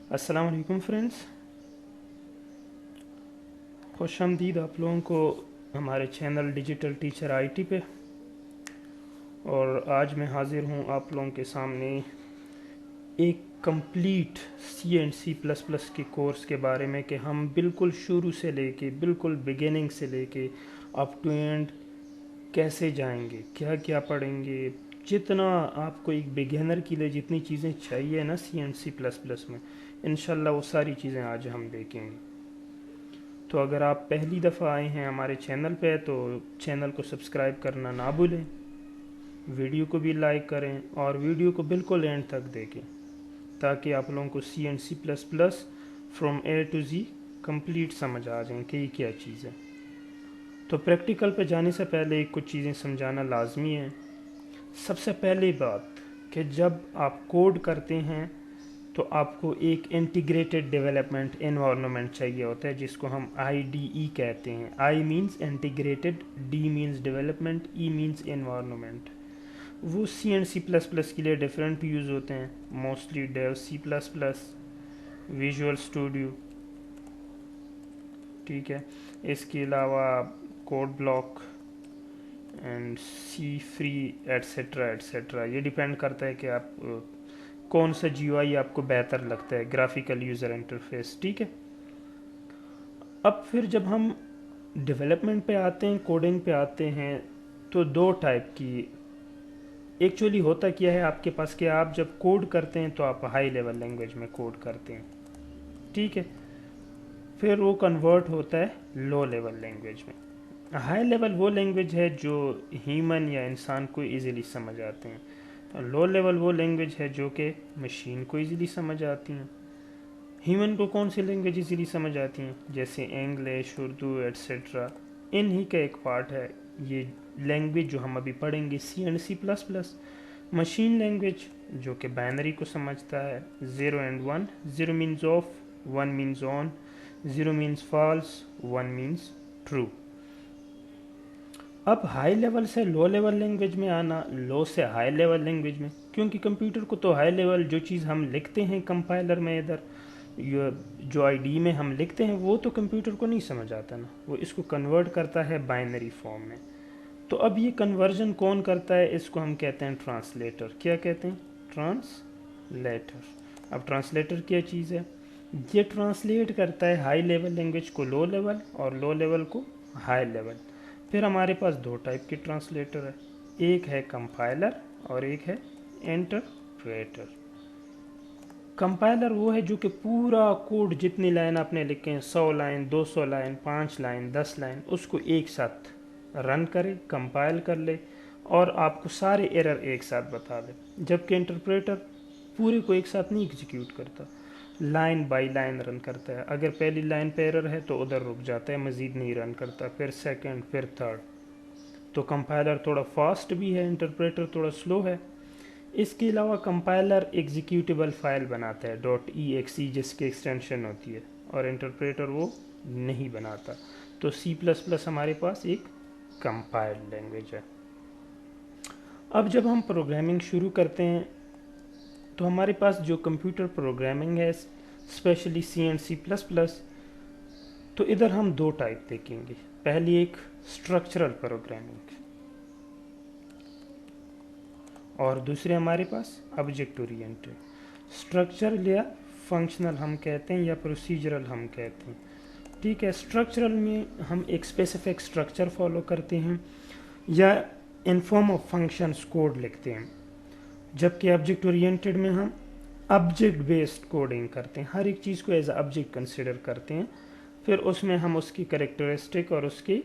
अस्सलाम वालेकुम फ्रेंड्स, खुश आमदीद आप लोगों को हमारे चैनल डिजिटल टीचर आईटी पे। और आज मैं हाज़िर हूँ आप लोगों के सामने एक complete C and C plus plus के कोर्स के बारे में कि हम बिल्कुल शुरू से लेके बिल्कुल बिगिनिंग से लेके अप टू एंड कैसे जाएंगे, क्या क्या पढ़ेंगे। जितना आपको एक बिगिनर के लिए जितनी चीज़ें चाहिए ना सी एंड सी प्लस प्लस में, इंशाल्लाह वो सारी चीज़ें आज हम देखेंगे। तो अगर आप पहली दफ़ा आए हैं हमारे चैनल पे तो चैनल को सब्सक्राइब करना ना भूलें, वीडियो को भी लाइक करें और वीडियो को बिल्कुल एंड तक देखें ताकि आप लोगों को C and C plus plus from A to G complete समझ आ जाए कि ये क्या चीज़ है। तो प्रैक्टिकल पे जाने से पहले कुछ चीज़ें समझाना लाजमी है। सबसे पहली बात कि जब आप कोड करते हैं तो आपको एक इंटीग्रेटेड डेवलपमेंट एनवायरनमेंट चाहिए होता है जिसको हम IDE कहते हैं। I means integrated, D means development, E means environment. वो C and C plus plus के लिए डिफरेंट यूज़ होते हैं, mostly dev C plus plus, visual studio, ठीक है। इसके अलावा code block and C free etcetera etcetera. ये डिपेंड करता है कि आप कौन सा GUI आपको बेहतर लगता है, ग्राफिकल यूज़र इंटरफेस, ठीक है। अब फिर जब हम डेवलपमेंट पे आते हैं, कोडिंग पे आते हैं, तो दो टाइप की एक्चुअली होता क्या है आपके पास कि आप जब कोड करते हैं तो आप हाई लेवल लैंग्वेज में कोड करते हैं, ठीक है। फिर वो कन्वर्ट होता है लो लेवल लैंग्वेज में। हाई लेवल वो लैंग्वेज है जो ह्यूमन या इंसान को इजीली समझ आते हैं। लो लेवल वो लैंग्वेज है जो कि मशीन को इजीली समझ आती हैं। ह्यूमन को कौन सी लैंग्वेज इजीली समझ आती हैं, जैसे इंग्लिश, उर्दू एट्सेट्रा। इन्हीं का एक पार्ट है ये लैंग्वेज जो हम अभी पढ़ेंगे, C and C plus plus. Machine language जो कि बाइनरी को समझता है, 0 and 1, 0 means off, 1 means on, 0 means false, 1 means true. अब हाई लेवल से लो लेवल लैंग्वेज में आना, लो से हाई लेवल लैंग्वेज में, क्योंकि कंप्यूटर को तो हाई लेवल जो चीज़ हम लिखते हैं कंपाइलर में, इधर जो ID में हम लिखते हैं वो तो कंप्यूटर को नहीं समझ आता ना, वो इसको कन्वर्ट करता है बाइनरी फॉर्म में। तो अब ये कन्वर्जन कौन करता है, इसको हम कहते हैं ट्रांसलेटर। क्या कहते हैं? ट्रांसलेटर। अब ट्रांसलेटर क्या चीज़ है? ये ट्रांसलेट करता है हाई लेवल लैंग्वेज को लो लेवल और लो लेवल को हाई लेवल। फिर हमारे पास दो टाइप के ट्रांसलेटर है, एक है कंपाइलर और एक है इंटरप्रेटर। कंपाइलर वो है जो कि पूरा कोड जितनी लाइन आपने लिखे हैं, 100 लाइन, 200 लाइन, 5 लाइन, 10 लाइन, उसको एक साथ रन करे, कंपाइल कर ले और आपको सारे एरर एक साथ बता दे। जबकि इंटरप्रेटर पूरे को एक साथ नहीं एग्जीक्यूट करता, लाइन बाय लाइन रन करता है। अगर पहली लाइन पे एरर है तो उधर रुक जाता है, मज़ीद नहीं रन करता, फिर सेकंड, फिर थर्ड। तो कंपाइलर थोड़ा फास्ट भी है, इंटरप्रेटर थोड़ा स्लो है। इसके अलावा कंपाइलर एग्जीक्यूटेबल फाइल बनाता है .exe जिसकी एक्सटेंशन होती है, और इंटरप्रेटर वो नहीं बनाता। तो सी प्लस प्लस हमारे पास एक कंपाइल्ड लैंग्वेज है। अब जब हम प्रोग्रामिंग शुरू करते हैं तो हमारे पास जो कंप्यूटर प्रोग्रामिंग है, specially C and C plus plus, तो इधर हम दो टाइप देखेंगे। पहली एक स्ट्रक्चरल प्रोग्रामिंग और दूसरे हमारे पास ऑब्जेक्ट ओरिएंटेड। स्ट्रक्चरल या फंक्शनल हम कहते हैं या प्रोसीजरल हम कहते हैं, ठीक है। स्ट्रक्चरल में हम एक स्पेसिफिक स्ट्रक्चर फॉलो करते हैं या in form of functions code लिखते हैं, जबकि ऑब्जेक्ट ओरिएंटेड में हम ऑब्जेक्ट बेस्ड कोडिंग करते हैं, हर एक चीज़ को एज ऑब्जेक्ट कंसिडर करते हैं। फिर उसमें हम उसकी कैरेक्टरिस्टिक और उसकी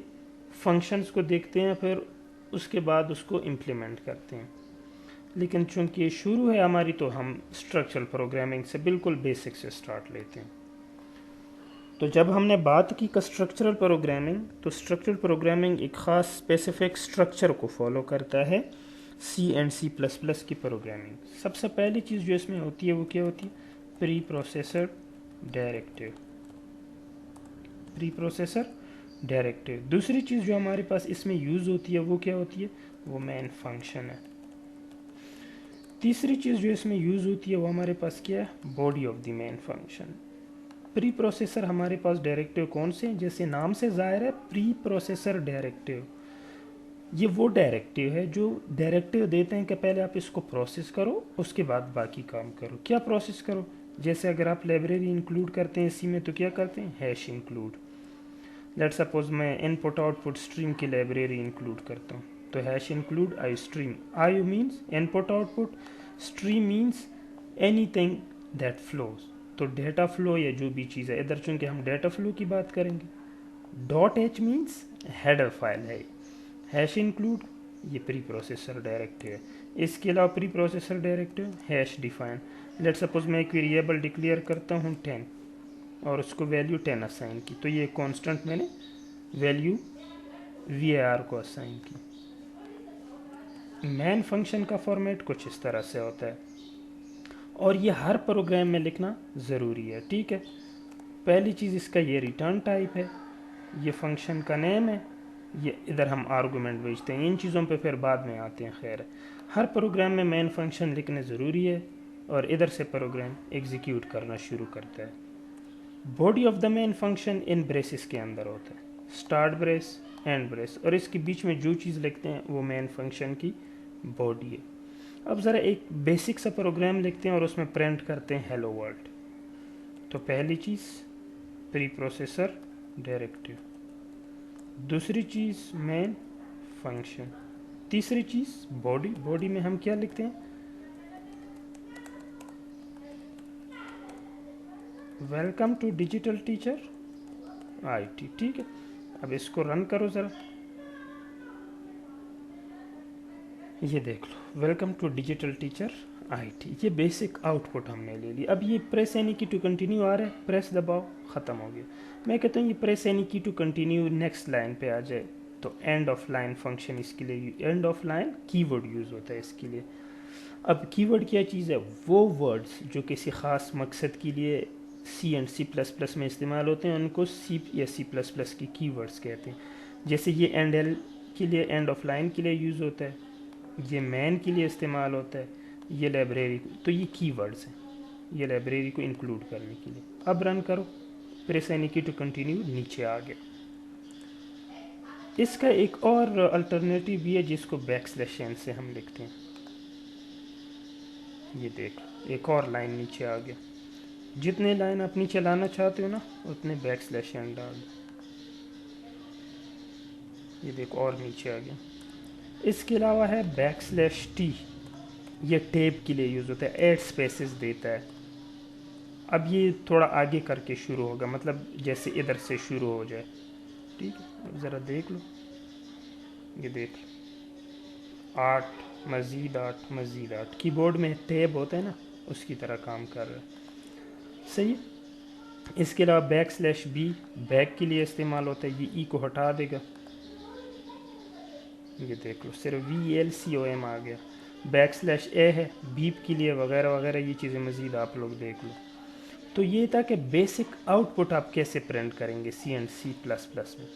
फंक्शंस को देखते हैं, फिर उसके बाद उसको इम्प्लीमेंट करते हैं। लेकिन चूंकि ये शुरू है हमारी, तो हम स्ट्रक्चरल प्रोग्रामिंग से बिल्कुल बेसिक से स्टार्ट लेते हैं। तो जब हमने बात की स्ट्रक्चरल प्रोग्रामिंग, तो स्ट्रक्चरल प्रोग्रामिंग एक ख़ास स्पेसिफिक स्ट्रक्चर को फॉलो करता है सी एंड सी प्लस प्लस की प्रोग्रामिंग। सबसे पहली चीज़ जो इसमें होती है वो क्या होती है? Pre processor directive. Pre processor directive. दूसरी चीज़ जो हमारे पास इसमें यूज़ होती है वो क्या होती है? वो मेन फंक्शन है। तीसरी चीज़ जो इसमें यूज़ होती है वो हमारे पास क्या है, body of the main function. Pre processor हमारे पास डायरेक्टिव कौन से हैं, जैसे नाम से जाहिर है प्री प्रोसेसर डायरेक्टिव, ये वो डायरेक्टिव है जो डायरेक्टिव देते हैं कि पहले आप इसको प्रोसेस करो उसके बाद बाकी काम करो। क्या प्रोसेस करो, जैसे अगर आप लाइब्रेरी इंक्लूड करते हैं इसी में तो क्या करते हैं, हैश इंक्लूड। लेट सपोज मैं इनपुट आउटपुट स्ट्रीम की लाइब्रेरी इंक्लूड करता हूँ, तो hash include I stream, I means input output, stream means anything that flows, तो डेटा फ्लो या जो भी चीज़ है, इधर चूंकि हम डेटा फ्लो की बात करेंगे। Dot H means header file है, हैश इंक्लूड ये प्री प्रोसेसर डायरेक्टिव है। इसके अलावा pre processor directive hash define, late suppose मैं एक वेरिएबल डिक्लेयर करता हूँ 10 और उसको वैल्यू 10 असाइन की, तो ये कांस्टेंट मैंने वैल्यू var को असाइन की। मैन फंक्शन का फॉर्मेट कुछ इस तरह से होता है और ये हर प्रोग्राम में लिखना ज़रूरी है, ठीक है। पहली चीज़ इसका ये रिटर्न टाइप है, ये फंक्शन का नेम है, ये इधर हम आर्गूमेंट भेजते हैं, इन चीज़ों पे फिर बाद में आते हैं। खैर हर प्रोग्राम में मेन फंक्शन लिखने ज़रूरी है और इधर से प्रोग्राम एग्जीक्यूट करना शुरू करता है। Body of the main function in braces के अंदर होता है, स्टार्ट ब्रेस, एंड ब्रेस, और इसके बीच में जो चीज़ लिखते हैं वो मेन फंक्शन की बॉडी है। अब ज़रा एक बेसिक सा प्रोग्राम लिखते हैं और उसमें प्रिंट करते हैं हेलो वर्ल्ड। तो पहली चीज़ प्री प्रोसेसर डायरेक्टिव, दूसरी चीज़ मेन फंक्शन, तीसरी चीज़ बॉडी, बॉडी में हम क्या लिखते हैं, welcome to digital teacher IT, ठीक है। अब इसको रन करो ज़रा, ये देख लो welcome to digital teacher IT, ये बेसिक आउटपुट हमने ले ली। अब ये press any key to continue आ रहा है, प्रेस दबाओ, ख़त्म हो गया। मैं कहता हूँ ये press any key to continue next line पे आ जाए, तो एंड ऑफ लाइन फंक्शन इसके लिए, end of line keyword use होता है इसके लिए। अब कीवर्ड क्या चीज़ है, वो वर्ड्स जो किसी ख़ास मकसद के लिए सी एंड सी प्लस प्लस में इस्तेमाल होते हैं उनको सी या सी प्लस प्लस की कीवर्ड्स कहते हैं। जैसे ये एंड एल के लिए, एंड ऑफ लाइन के लिए यूज़ होता है, ये मैन के लिए इस्तेमाल होता है, ये लाइब्रेरी, तो ये कीवर्ड्स हैं ये लाइब्रेरी को इंक्लूड करने के लिए। अब रन करो, press any key to continue, नीचे आ गया। इसका एक और अल्टरनेटिव भी है जिसको बैकस्लैश एन से हम लिखते हैं, ये देख एक और लाइन नीचे आ गया। जितने लाइन आप नीचे लाना चाहते हो ना उतने बैकस्लैश एन डाल दो, ये देखो और नीचे आ गया। इसके अलावा है बैकस्लैश टी, ये टेब के लिए यूज़ होता है, ऐड स्पेसेस देता है। अब ये थोड़ा आगे करके शुरू होगा, मतलब जैसे इधर से शुरू हो जाए, ठीक है। अब ज़रा देख लो, ये देख लो 8 मज़ीद 8 मज़ीद 8, कीबोर्ड में टेब होता है ना उसकी तरह काम कर रहा है, सही है। इसके अलावा बैकस्लैश बी बैक के लिए इस्तेमाल होता है, ये ई को हटा देगा, ये देख लो सिर्फ VLCOM आ गया। बैकस्लैश ए है बीप के लिए, वगैरह वगैरह, ये चीज़ें मज़ीद आप लोग देख लो। तो ये था कि बेसिक आउटपुट आप कैसे प्रिंट करेंगे सी एंड सी प्लस प्लस में।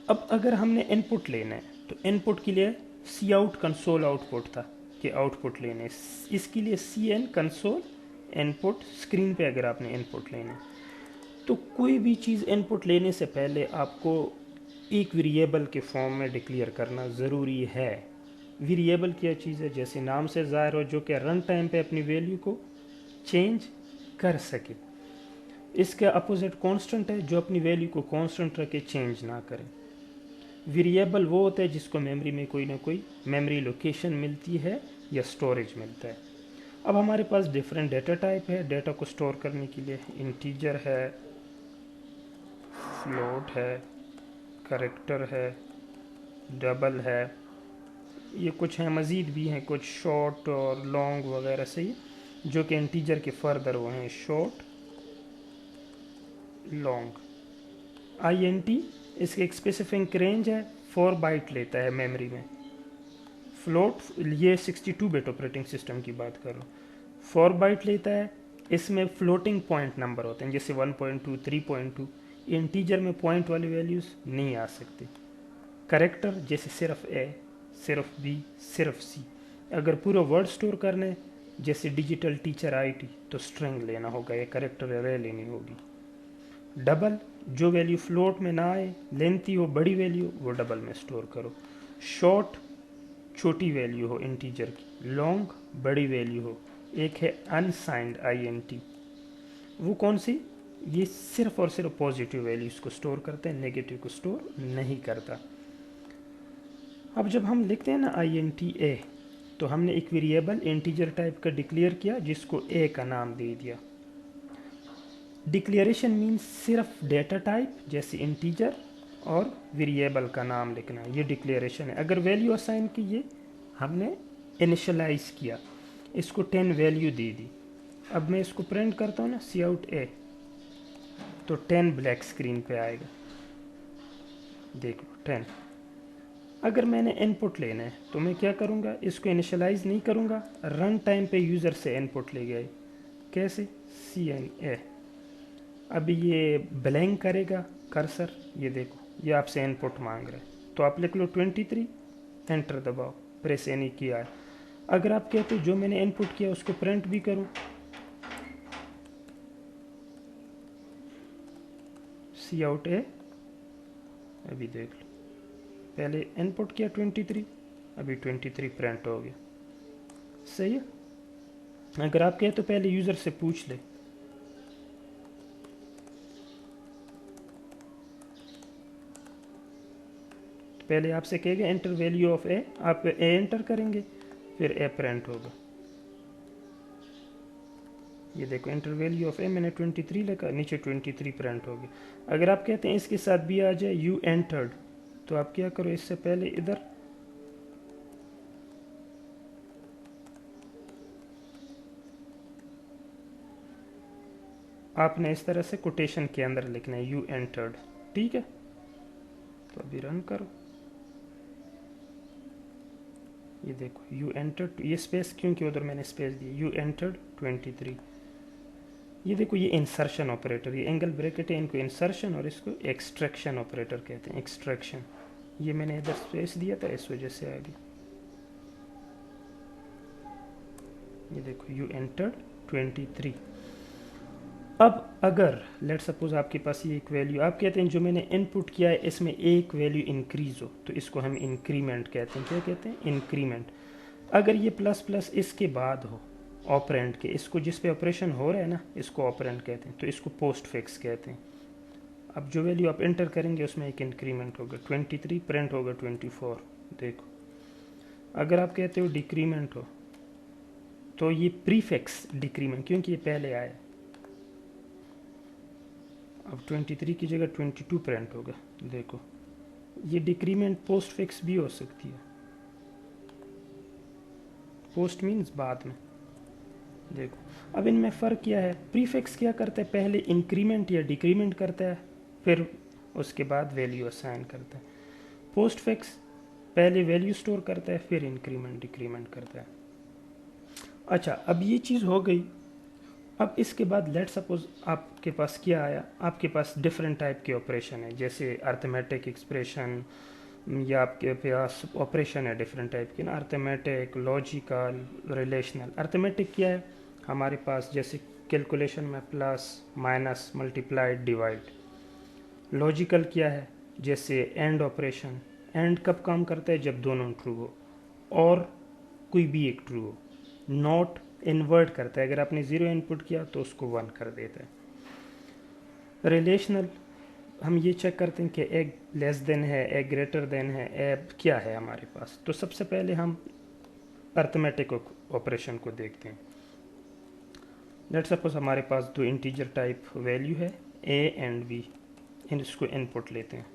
अब अगर हमने इनपुट लेना है तो इनपुट के लिए सी आउट कंसोल आउटपुट था कि आउटपुट लेने, इसके लिए cin console input, screen पे अगर आपने इनपुट लेना है तो कोई भी चीज़ इनपुट लेने से पहले आपको एक वेरिएबल के फॉर्म में डिक्लेयर करना ज़रूरी है। वेरिएबल क्या चीज़ है, जैसे नाम से ज़ाहिर हो, जो कि रन टाइम पे अपनी वैल्यू को चेंज कर सके। इसका अपोजिट कांस्टेंट है जो अपनी वैल्यू को कांस्टेंट रखे, चेंज ना करे। वेरिएबल वो होता है जिसको मेमोरी में कोई ना कोई मेमोरी लोकेशन मिलती है या स्टोरेज मिलता है। अब हमारे पास डिफरेंट डेटा टाइप है डेटा को स्टोर करने के लिए, इंटीजर है, फ्लोट है, कैरेक्टर है, डबल है, ये कुछ हैं, मज़ीद भी हैं कुछ शॉर्ट और लॉन्ग वगैरह सही, जो कि इंटीजर के फर्दर वो हैं, शॉर्ट लॉन्ग। INT इसकी एक स्पेसिफिक रेंज है, 4 बाइट लेता है मेमोरी में। फ्लोट ये 62 बिट ऑपरेटिंग सिस्टम की बात कर रहा हूँ, 4 बाइट लेता है। इसमें फ्लोटिंग पॉइंट नंबर होते हैं जैसे 1.2 3.2, इंटीजर में पॉइंट वाली वैल्यूज़ नहीं आ सकती। करेक्टर जैसे सिर्फ A, सिर्फ B, सिर्फ C, अगर पूरा वर्ड स्टोर करना है जैसे डिजिटल टीचर आईटी तो स्ट्रिंग लेना होगा, या करेक्टर अरे लेनी होगी। डबल, जो वैल्यू फ्लोट में ना आए, लेंथी हो, बड़ी वैल्यू, वो डबल में स्टोर करो। शॉर्ट, छोटी वैल्यू हो इंटीजर की। लॉन्ग, बड़ी वैल्यू हो। एक है अनसाइंड INT, वो कौन सी, ये सिर्फ और सिर्फ पॉजिटिव वैल्यूज को स्टोर करते हैं, नेगेटिव को स्टोर नहीं करता। अब जब हम लिखते हैं ना INTA, तो हमने एक वेरिएबल इंटीजर टाइप का डिक्लेयर किया जिसको ए का नाम दे दिया। डिक्लेरेशन मीन्स सिर्फ डेटा टाइप जैसे इंटीजर और वेरिएबल का नाम लिखना, ये डिक्लेरेशन है। अगर वैल्यू असाइन की, ये हमने इनिशियलाइज किया, इसको 10 वैल्यू दे दी। अब मैं इसको प्रिंट करता हूँ ना Cout A, तो 10 ब्लैक स्क्रीन पे आएगा, देख लो 10। अगर मैंने इनपुट लेना है तो मैं क्या करूँगा, इसको इनिशियलाइज नहीं करूँगा, रन टाइम पे यूज़र से इनपुट ले गए। कैसे, CNA। अब ये ब्लैंक करेगा कर्सर, ये देखो ये आपसे इनपुट मांग रहा है, तो आप लिख लो 23, एंटर दबाओ, प्रेस एनी किया है। अगर आप कहते हो जो मैंने इनपुट किया उसको प्रिंट भी करूँ, Cout A, अभी देख लो, पहले इनपुट किया 23, अभी 23 प्रिंट हो गया। सही है। अगर आप कहे तो पहले यूज़र से पूछ ले, तो पहले आपसे कहेगा एंटर वैल्यू ऑफ ए, आप ए एंटर करेंगे, फिर ए प्रिंट होगा। ये देखो एंटर वैल्यू ऑफ ए, मैंने 23 लिखा, नीचे 23 प्रिंट हो गया। अगर आप कहते हैं इसके साथ भी आ जाए यू एंटर्ड, तो आप क्या करो, इससे पहले इधर आपने इस तरह से कोटेशन के अंदर लिखना है यू एंटर्ड, ठीक है। तो अभी रन करो, ये देखो यू एंटर्ड, ये स्पेस क्योंकि उधर मैंने स्पेस दी, यू एंटर्ड 23। ये देखो ये इंसर्शन ऑपरेटर, ये एंगल ब्रैकेट है, इनको इंसर्शन और इसको एक्सट्रैक्शन ऑपरेटर कहते हैं, एक्सट्रैक्शन। ये मैंने इधर स्पेस दिया था इस वजह से आ गया। ये देखो यू एंटर्ड 23। अब अगर लेट सपोज आपके पास ये एक वैल्यू, आप कहते हैं जो मैंने इनपुट किया है इसमें एक वैल्यू इंक्रीज हो, तो इसको हम इंक्रीमेंट कहते हैं। क्या कहते हैं, इंक्रीमेंट। अगर ये प्लस प्लस इसके बाद हो ऑपरेंड के, इसको जिस पे ऑपरेशन हो रहा है ना, इसको ऑपरेंड कहते हैं, तो इसको पोस्ट फिक्स कहते हैं। अब जो वैल्यू आप एंटर करेंगे उसमें एक इंक्रीमेंट होगा, 23 प्रिंट होगा 24। देखो अगर आप कहते हो डिक्रीमेंट हो, तो ये प्रीफिक्स डिक्रीमेंट, क्योंकि ये पहले आया, अब 23 की जगह 22 प्रिंट होगा। देखो ये डिक्रीमेंट पोस्ट फिक्स भी हो सकती है, पोस्ट मीन्स बाद में। देखो अब इनमें फ़र्क क्या है, प्रीफिक्स क्या करता है, पहले इंक्रीमेंट या डिक्रीमेंट करता है, फिर उसके बाद वैल्यू असाइन करता है। पोस्ट फिक्स पहले वैल्यू स्टोर करता है, फिर इंक्रीमेंट डिक्रीमेंट करता है। अच्छा, अब ये चीज़ हो गई। अब इसके बाद लेट सपोज आपके पास क्या आया, आपके पास डिफरेंट टाइप के ऑपरेशन है, जैसे अर्थमेटिक एक्सप्रेशन, या आपके पास ऑपरेशन है डिफरेंट टाइप के ना, अर्थमेटिक, लॉजिकल, रिलेशनल। अर्थमेटिक क्या है, हमारे पास जैसे कैलकुलेशन में plus minus multiplied divide. Logical क्या है, जैसे एंड ऑपरेशन, एंड कब काम करता है, जब दोनों ट्रू हो और कोई भी एक ट्रू हो। नॉट इन्वर्ट करता है, अगर आपने 0 इनपुट किया तो उसको 1 कर देता है। रिलेशनल हम ये चेक करते हैं कि ए लेस देन है, ए ग्रेटर देन है, ए क्या है हमारे पास। तो सबसे पहले हम अर्थमेटिक ऑपरेशन को देखते हैं। लेट्स सपोज हमारे पास दो इंटीजर टाइप वैल्यू है ए एंड बी, इसको इनपुट लेते हैं।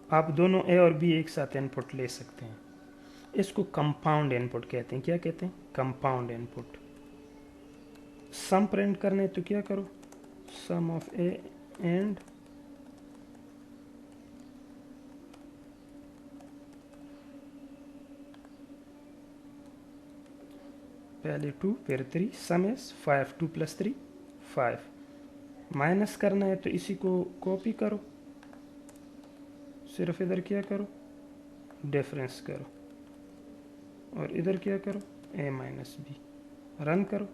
आप दोनों ए और बी एक साथ इनपुट ले सकते हैं, इसको कंपाउंड इनपुट कहते हैं। क्या कहते हैं, कंपाउंड इनपुट। सम प्रिंट करना है तो क्या करो, सम ऑफ ए एंड पहले 2 फिर 3, सम इज 5, 2 + 3 5। माइनस करना है तो इसी को कॉपी करो, सिर्फ इधर क्या करो, डिफरेंस करो, और इधर क्या करो, a माइनस बी। रन करो,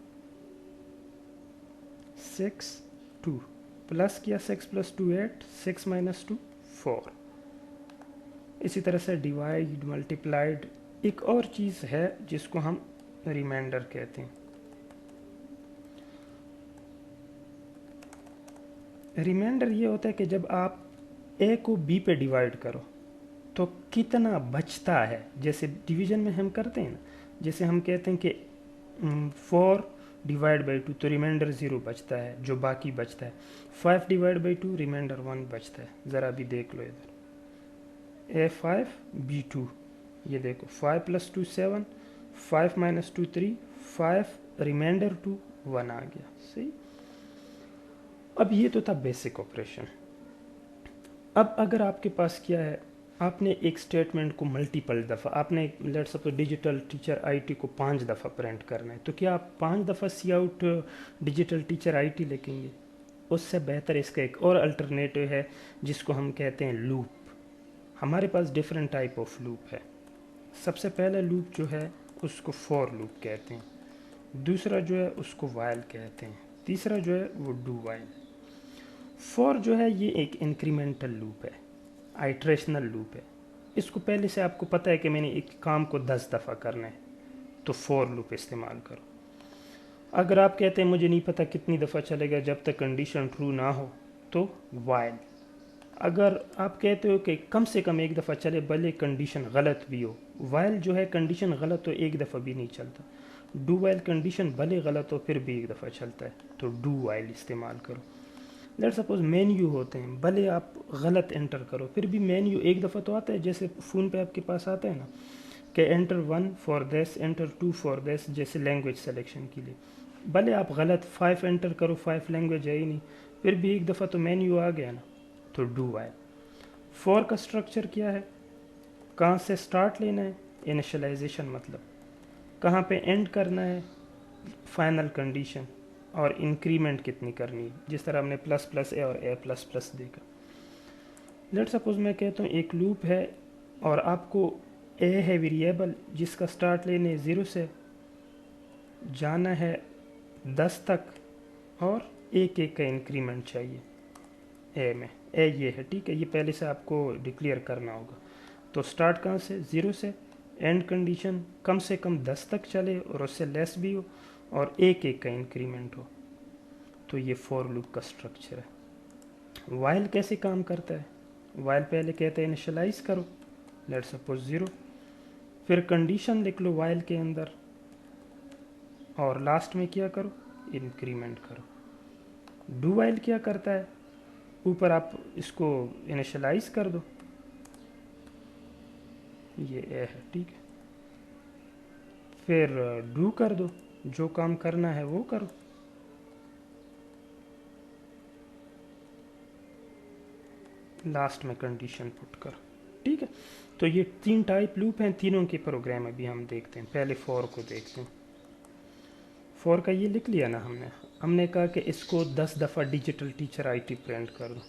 6 2 प्लस किया, 6 प्लस 2 8, 6 माइनस 2 4। इसी तरह से डिवाइड, मल्टीप्लाइड, एक और चीज़ है जिसको हम रिमाइंडर कहते हैं। रिमाइंडर ये होता है कि जब आप a को b पे डिवाइड करो तो कितना बचता है, जैसे डिवीजन में हम करते हैं ना, जैसे हम कहते हैं कि 4 डिवाइड बाई 2 तो रिमाइंडर 0 बचता है, जो बाकी बचता है। 5 डिवाइड बाई 2 रिमाइंडर 1 बचता है। ज़रा भी देख लो इधर, a5 b2, ये देखो 5 प्लस 2 7, 5 माइनस 2 3, 5 रिमाइंडर 2 1 आ गया। सही। अब ये तो था बेसिक ऑपरेशन। अब अगर आपके पास क्या है, आपने एक स्टेटमेंट को मल्टीपल दफ़ा, आपने let's suppose digital teacher IT को 5 दफ़ा प्रिंट करना है, तो क्या आप 5 दफ़ा सी आउट डिजिटल टीचर आईटी लिखेंगे? उससे बेहतर इसका एक और अल्टरनेटिव है जिसको हम कहते हैं लूप। हमारे पास डिफरेंट टाइप ऑफ लूप है। सबसे पहला लूप जो है उसको फॉर लूप कहते हैं, दूसरा जो है उसको वाइल कहते हैं, तीसरा जो है वो डू वाइल। फॉर जो है ये एक इंक्रीमेंटल लूप है, आइट्रेशनल लूप है। इसको पहले से आपको पता है कि मैंने एक काम को 10 दफ़ा करना है, तो फॉर लूप इस्तेमाल करो। अगर आप कहते हैं मुझे नहीं पता कितनी दफ़ा चलेगा जब तक कंडीशन ट्रू ना हो, तो वाइल। अगर आप कहते हो कि कम से कम एक दफ़ा चले भले कंडीशन गलत भी हो, वाइल जो है कंडीशन गलत हो एक दफ़ा भी नहीं चलता। डू वाइल कंडीशन भले गलत हो फिर भी एक दफ़ा चलता है, तो डू वाइल इस्तेमाल करो। लेट सपोज मेन्यू होते हैं, भले आप गलत एंटर करो फिर भी मेन्यू एक दफ़ा तो आता है, जैसे फ़ोन पे आपके पास आता है ना कि enter 1 for this, enter 2 for this, जैसे लैंग्वेज सेलेक्शन के लिए। भले आप गलत 5 एंटर करो, 5 लैंग्वेज है ही नहीं, फिर भी एक दफ़ा तो मेन्यू आ गया ना, तो डू वाइल। फॉर का स्ट्रक्चर क्या है, कहाँ से स्टार्ट लेना है, इनिशियलाइजेशन मतलब कहाँ पे एंड करना है, फाइनल कंडीशन, और इंक्रीमेंट कितनी करनी है, जिस तरह हमने प्लस प्लस ए और ए प्लस प्लस देखा। लेट सपोज मैं कहता हूँ एक लूप है और आपको ए है वेरिएबल जिसका स्टार्ट लेने 0 से जाना है 10 तक, और एक एक का इंक्रीमेंट चाहिए ए में। ए ये है, ठीक है, ये पहले से आपको डिक्लेयर करना होगा। तो स्टार्ट कहाँ से, 0 से, एंड कंडीशन कम से कम 10 तक चले और उससे लेस भी हो, और एक एक का इंक्रीमेंट हो। तो ये फॉर लूप का स्ट्रक्चर है। वाइल कैसे काम करता है, वाइल पहले कहते हैं इनिशियलाइज करो, लेट सपोज 0, फिर कंडीशन लिख लो वाइल के अंदर, और लास्ट में क्या करो, इंक्रीमेंट करो। डू वाइल क्या करता है, ऊपर आप इसको इनिशियलाइज कर दो, ये ए है, ठीक है, फिर डू कर दो, जो काम करना है वो करो। लास्ट में कंडीशन पुट कर, ठीक है। तो ये 3 टाइप लूप हैं, तीनों के प्रोग्राम अभी हम देखते हैं। पहले फॉर को देखते हैं। फॉर का ये लिख लिया ना हमने, हमने कहा कि इसको 10 दफ़ा डिजिटल टीचर आईटी प्रिंट कर दो।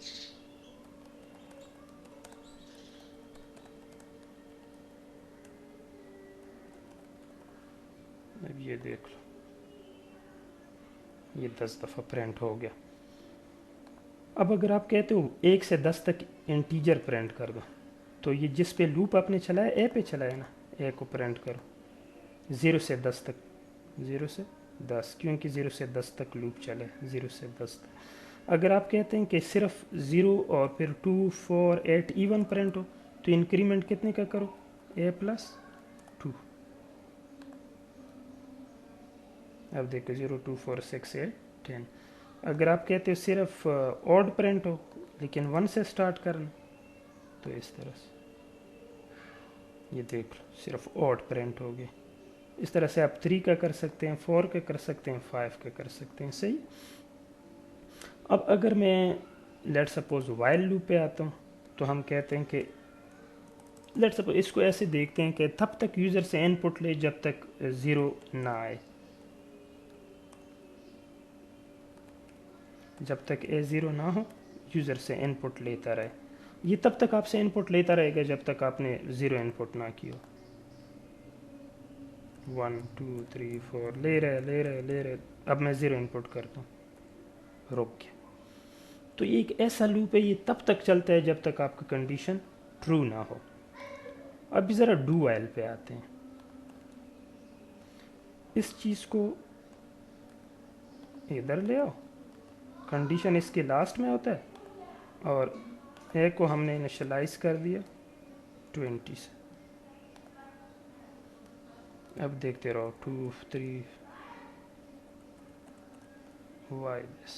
अब ये देख लो, ये 10 दफ़ा प्रिंट हो गया। अब अगर आप कहते हो 1 से 10 तक इंटीजर प्रिंट कर दो, तो ये जिस पे लूप आपने चलाया ए पे चलाया ना, ए को प्रिंट करो 0 से 10 तक, 0 से 10, क्योंकि 0 से 10 तक लूप चले, 0 से 10 तक। अगर आप कहते हैं कि सिर्फ 0 और फिर 2 4 8 इवन प्रिंट हो, तो इंक्रीमेंट कितने का करो, ए प्लस 2। अब देखो 0 2 4 6 8 10। अगर आप कहते हो सिर्फ ऑड प्रिंट हो लेकिन 1 से स्टार्ट करना, तो इस तरह से ये देख लो सिर्फ ऑड प्रिंट हो गए। इस तरह से आप 3 का कर सकते हैं, 4 का कर सकते हैं, 5 का कर सकते हैं। सही। अब अगर मैं लेट सपोज वाइल लूप पे आता हूँ, तो हम कहते हैं कि लेट सपोज इसको ऐसे देखते हैं कि तब तक यूज़र से इनपुट ले जब तक 0 ना आए, जब तक ए 0 ना हो यूज़र से इनपुट लेता रहे। ये तब तक आपसे इनपुट लेता रहेगा जब तक आपने 0 इनपुट ना किया। 1 2 3 4 ले रहे। अब मैं 0 इनपुट करता हूँ, रुक गया। तो ये एक ऐसा लूप है, ये तब तक चलता है जब तक आपका कंडीशन ट्रू ना हो। अभी ज़रा डू वाइल पे आते हैं। इस चीज़ को इधर ले आओ, कंडीशन इसके लास्ट में होता है और ए को हमने इनिशियलाइज कर दिया 20 से। अब देखते रहो 2 3 why this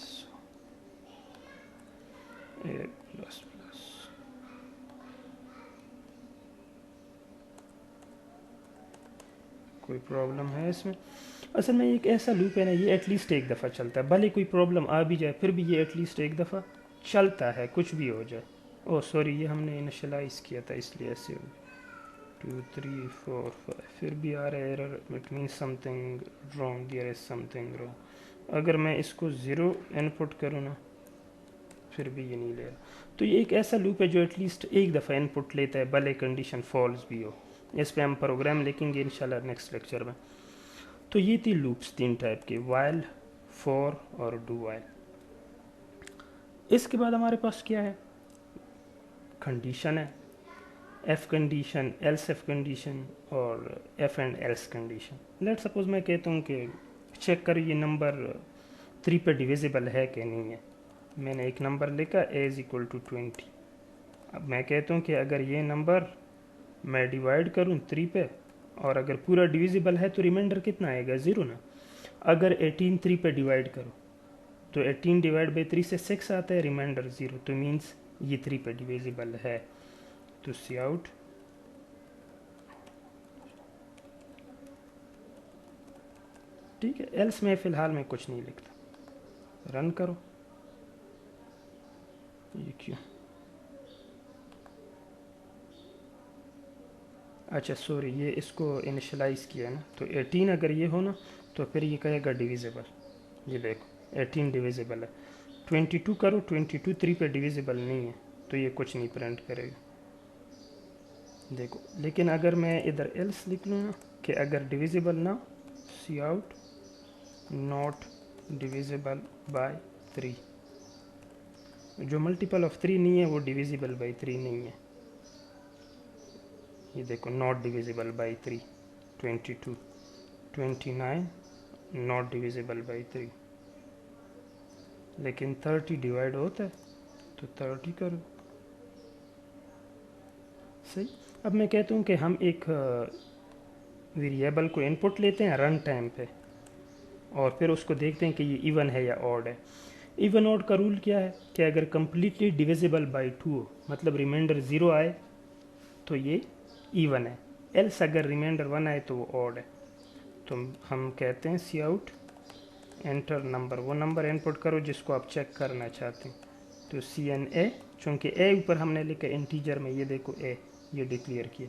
A plus plus. कोई प्रॉब्लम है इसमें? असल में एक ऐसा लूप है ना, ये एटलीस्ट एक दफ़ा चलता है, भले कोई प्रॉब्लम आ भी जाए फिर भी ये एटलीस्ट एक दफ़ा चलता है, कुछ भी हो जाए। ओह सॉरी, ये हमने इनिशियलाइज किया था इसलिए ऐसे हो गया। 2 3 4 5 फिर भी आ रहा है error, it means something wrong, there is something wrong. अगर मैं इसको 0 इनपुट करूँ ना फिर भी ये नहीं ले रहा। तो ये एक ऐसा लूप है जो एटलीस्ट एक दफ़ा इनपुट लेता है, भले कंडीशन फॉल्स भी हो। इस पे हम प्रोग्राम लिखेंगे इंशाल्लाह नेक्स्ट लेक्चर में। तो ये थी लूप्स 3 टाइप के, वाइल, फॉर और डू वाइल। इसके बाद हमारे पास क्या है? कंडीशन है, if condition, else if condition और if and else condition. Let suppose मैं कहता हूँ कि चेक कर ये नंबर 3 पे डिविजिबल है कि नहीं है। मैंने एक नंबर लिखा a इज़ इक्वल टू 20। अब मैं कहता हूँ कि अगर ये नंबर मैं डिवाइड करूँ 3 पे और अगर पूरा डिविजिबल है तो रिमाइंडर कितना आएगा? 0 ना। अगर 18 3 पे डिवाइड करो तो 18 डिवाइड बाई 3 से 6 आता है, रिमाइंडर 0, तो मीन्स ये 3 पे डिविजिबल है। तो सी आउट ठीक है। एल्स में फ़िलहाल मैं कुछ नहीं लिखता, रन करो। ये क्यों? अच्छा सॉरी, ये इसको इनिशलाइज़ किया है ना, तो 18 अगर ये हो ना तो फिर ये कहेगा डिविजिबल। ये देखो 18 डिविजिबल है। 22 करो, 22 3 पे डिविजिबल नहीं है तो ये कुछ नहीं प्रिंट करेगा, देखो। लेकिन अगर मैं इधर एल्स लिख लूँ ना कि अगर डिविजिबल ना, सी आउट नॉट डिविजिबल बाय 3, जो मल्टीपल ऑफ 3 नहीं है वो डिविजिबल बाई 3 नहीं है। ये देखो not divisible by 3, 22 29 not divisible by 3। लेकिन 30 डिवाइड होता है तो 30 करो, सही। अब मैं कहता हूँ कि हम एक वेरिएबल को इनपुट लेते हैं रन टाइम पे और फिर उसको देखते हैं कि ये इवन है या ऑड है। इवन ऑड का रूल क्या है कि अगर कम्प्लीटली डिविजिबल बाई 2 हो, मतलब रिमाइंडर 0 आए तो ये इवन है, एल्स अगर रिमाइंडर 1 आए तो वो ऑड है। तो हम कहते हैं सी आउट एंटर नंबर, वो नंबर इनपुट करो जिसको आप चेक करना चाहते हैं। तो सी एन ए, चूँकि ए ऊपर हमने लिखा इंटीजर में, ये देखो ए ये डिक्लेयर किया,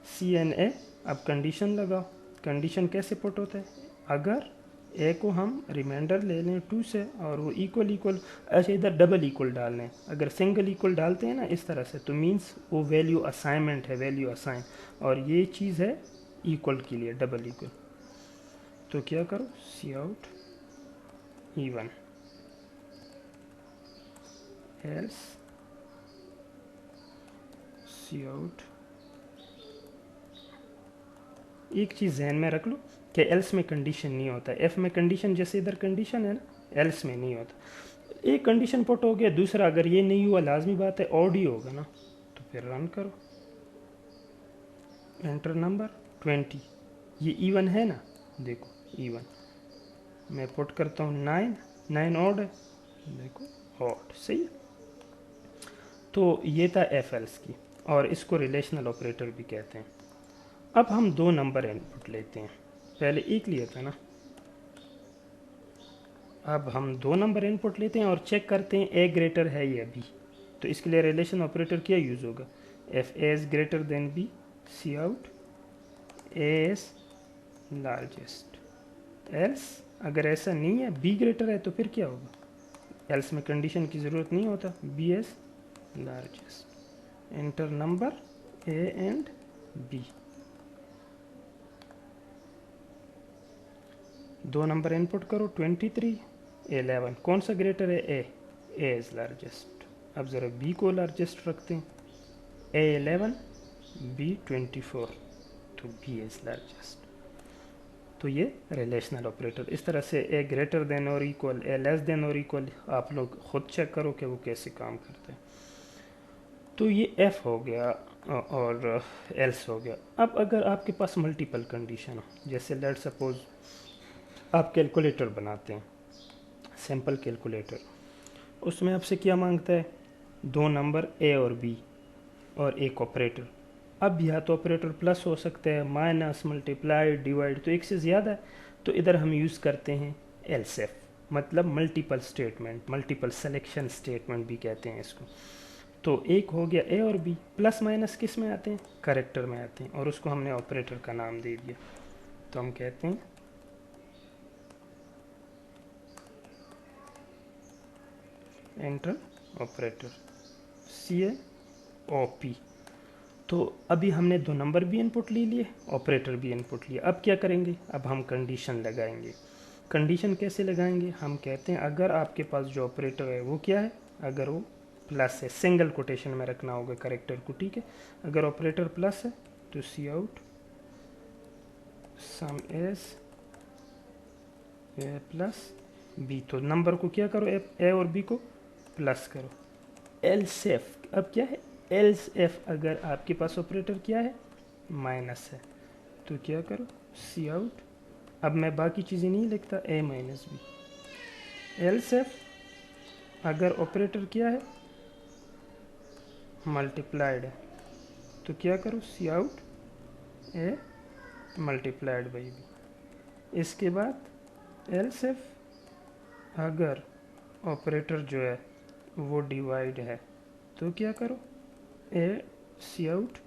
सी एन ए। अब कंडीशन लगाओ, कंडीशन कैसे पुट होता है? अगर ए को हम रिमाइंडर ले लें 2 से और वो इक्वल इक्वल, अच्छा इधर डबल इक्वल डालना है। अगर सिंगल इक्वल डालते हैं ना इस तरह से तो मीन्स वो वैल्यू असाइनमेंट है, वैल्यू असाइन, और ये चीज़ है इक्वल के लिए डबल इक्वल। तो क्या करो, सी आउट इवन एल्स सी आउट। एक चीज़ जहन में रख लो कि एल्स में कंडीशन नहीं होता, एफ में कंडीशन, जैसे इधर कंडीशन है ना, एल्स में नहीं होता। एक कंडीशन पुट हो गया, दूसरा अगर ये नहीं हुआ लाजमी बात है ऑड ही होगा ना, तो फिर रन करो, एंटर नंबर 20, ये इवन है ना, देखो इवन। मैं पुट करता हूँ 9, 9 ऑड है, देखो ऑड, सही है। तो ये था एफ एल्स की, और इसको रिलेशनल ऑपरेटर भी कहते हैं। अब हम 2 नंबर इनपुट लेते हैं, पहले एक लिया था ना, अब हम 2 नंबर इनपुट लेते हैं और चेक करते हैं ए ग्रेटर है या बी। तो इसके लिए रिलेशन ऑपरेटर क्या यूज़ होगा? If A is greater than B, C out A is largest. Else अगर ऐसा नहीं है, बी ग्रेटर है, तो फिर क्या होगा? एल्स में कंडीशन की ज़रूरत नहीं होता, B is largest. Enter number A and B, दो नंबर इनपुट करो 23 11, कौन सा ग्रेटर है ए इज़ लार्जेस्ट। अब ज़रा बी को लार्जेस्ट रखते हैं, ए 11 बी 24, तो बी इज़ लार्जेस्ट। तो ये रिलेशनल ऑपरेटर, इस तरह से ए ग्रेटर देन और इक्वल, ए लेस देन और इक्वल, आप लोग खुद चेक करो कि वो कैसे काम करते हैं। तो ये एफ हो गया और एल्स हो गया। अब अगर आपके पास मल्टीपल कंडीशन हो, जैसे लेट सपोज आप कैलकुलेटर बनाते हैं, सिंपल कैलकुलेटर, उसमें आपसे क्या मांगता है, दो नंबर ए और बी और एक ऑपरेटर। अब या तो ऑपरेटर प्लस हो सकता है, माइनस, मल्टीप्लाई, डिवाइड, तो एक से ज़्यादा है, तो इधर हम यूज़ करते हैं एलसेफ, मतलब multiple statement, multiple selection statement भी कहते हैं इसको। तो एक हो गया ए और बी, प्लस माइनस किस में आते हैं, करेक्टर में आते हैं, और उसको हमने ऑपरेटर का नाम दे दिया, तो हम कहते हैं एंटर ऑपरेटर, CAOP। तो अभी हमने दो नंबर भी इनपुट ले लिए, ऑपरेटर भी इनपुट लिया। अब क्या करेंगे, अब हम कंडीशन लगाएंगे। कंडीशन कैसे लगाएंगे, हम कहते हैं अगर आपके पास जो ऑपरेटर है वो क्या है, अगर वो प्लस है, सिंगल कोटेशन में रखना होगा करेक्टर को, ठीक है। अगर ऑपरेटर प्लस है तो C out sum as A plus B, तो नंबर को क्या करो, ए और बी को प्लस करो। एल्स एफ, अब क्या है, एल्स एफ, अगर आपके पास ऑपरेटर क्या है, माइनस है, तो क्या करो, सी आउट, अब मैं बाकी चीज़ें नहीं लिखता, A minus B. Else if, अगर ऑपरेटर क्या है, मल्टीप्लाइड है, तो क्या करो, C out A multiplied by B. इसके बाद एल्स एफ, अगर ऑपरेटर जो है वो डिवाइड है, तो क्या करो, A C out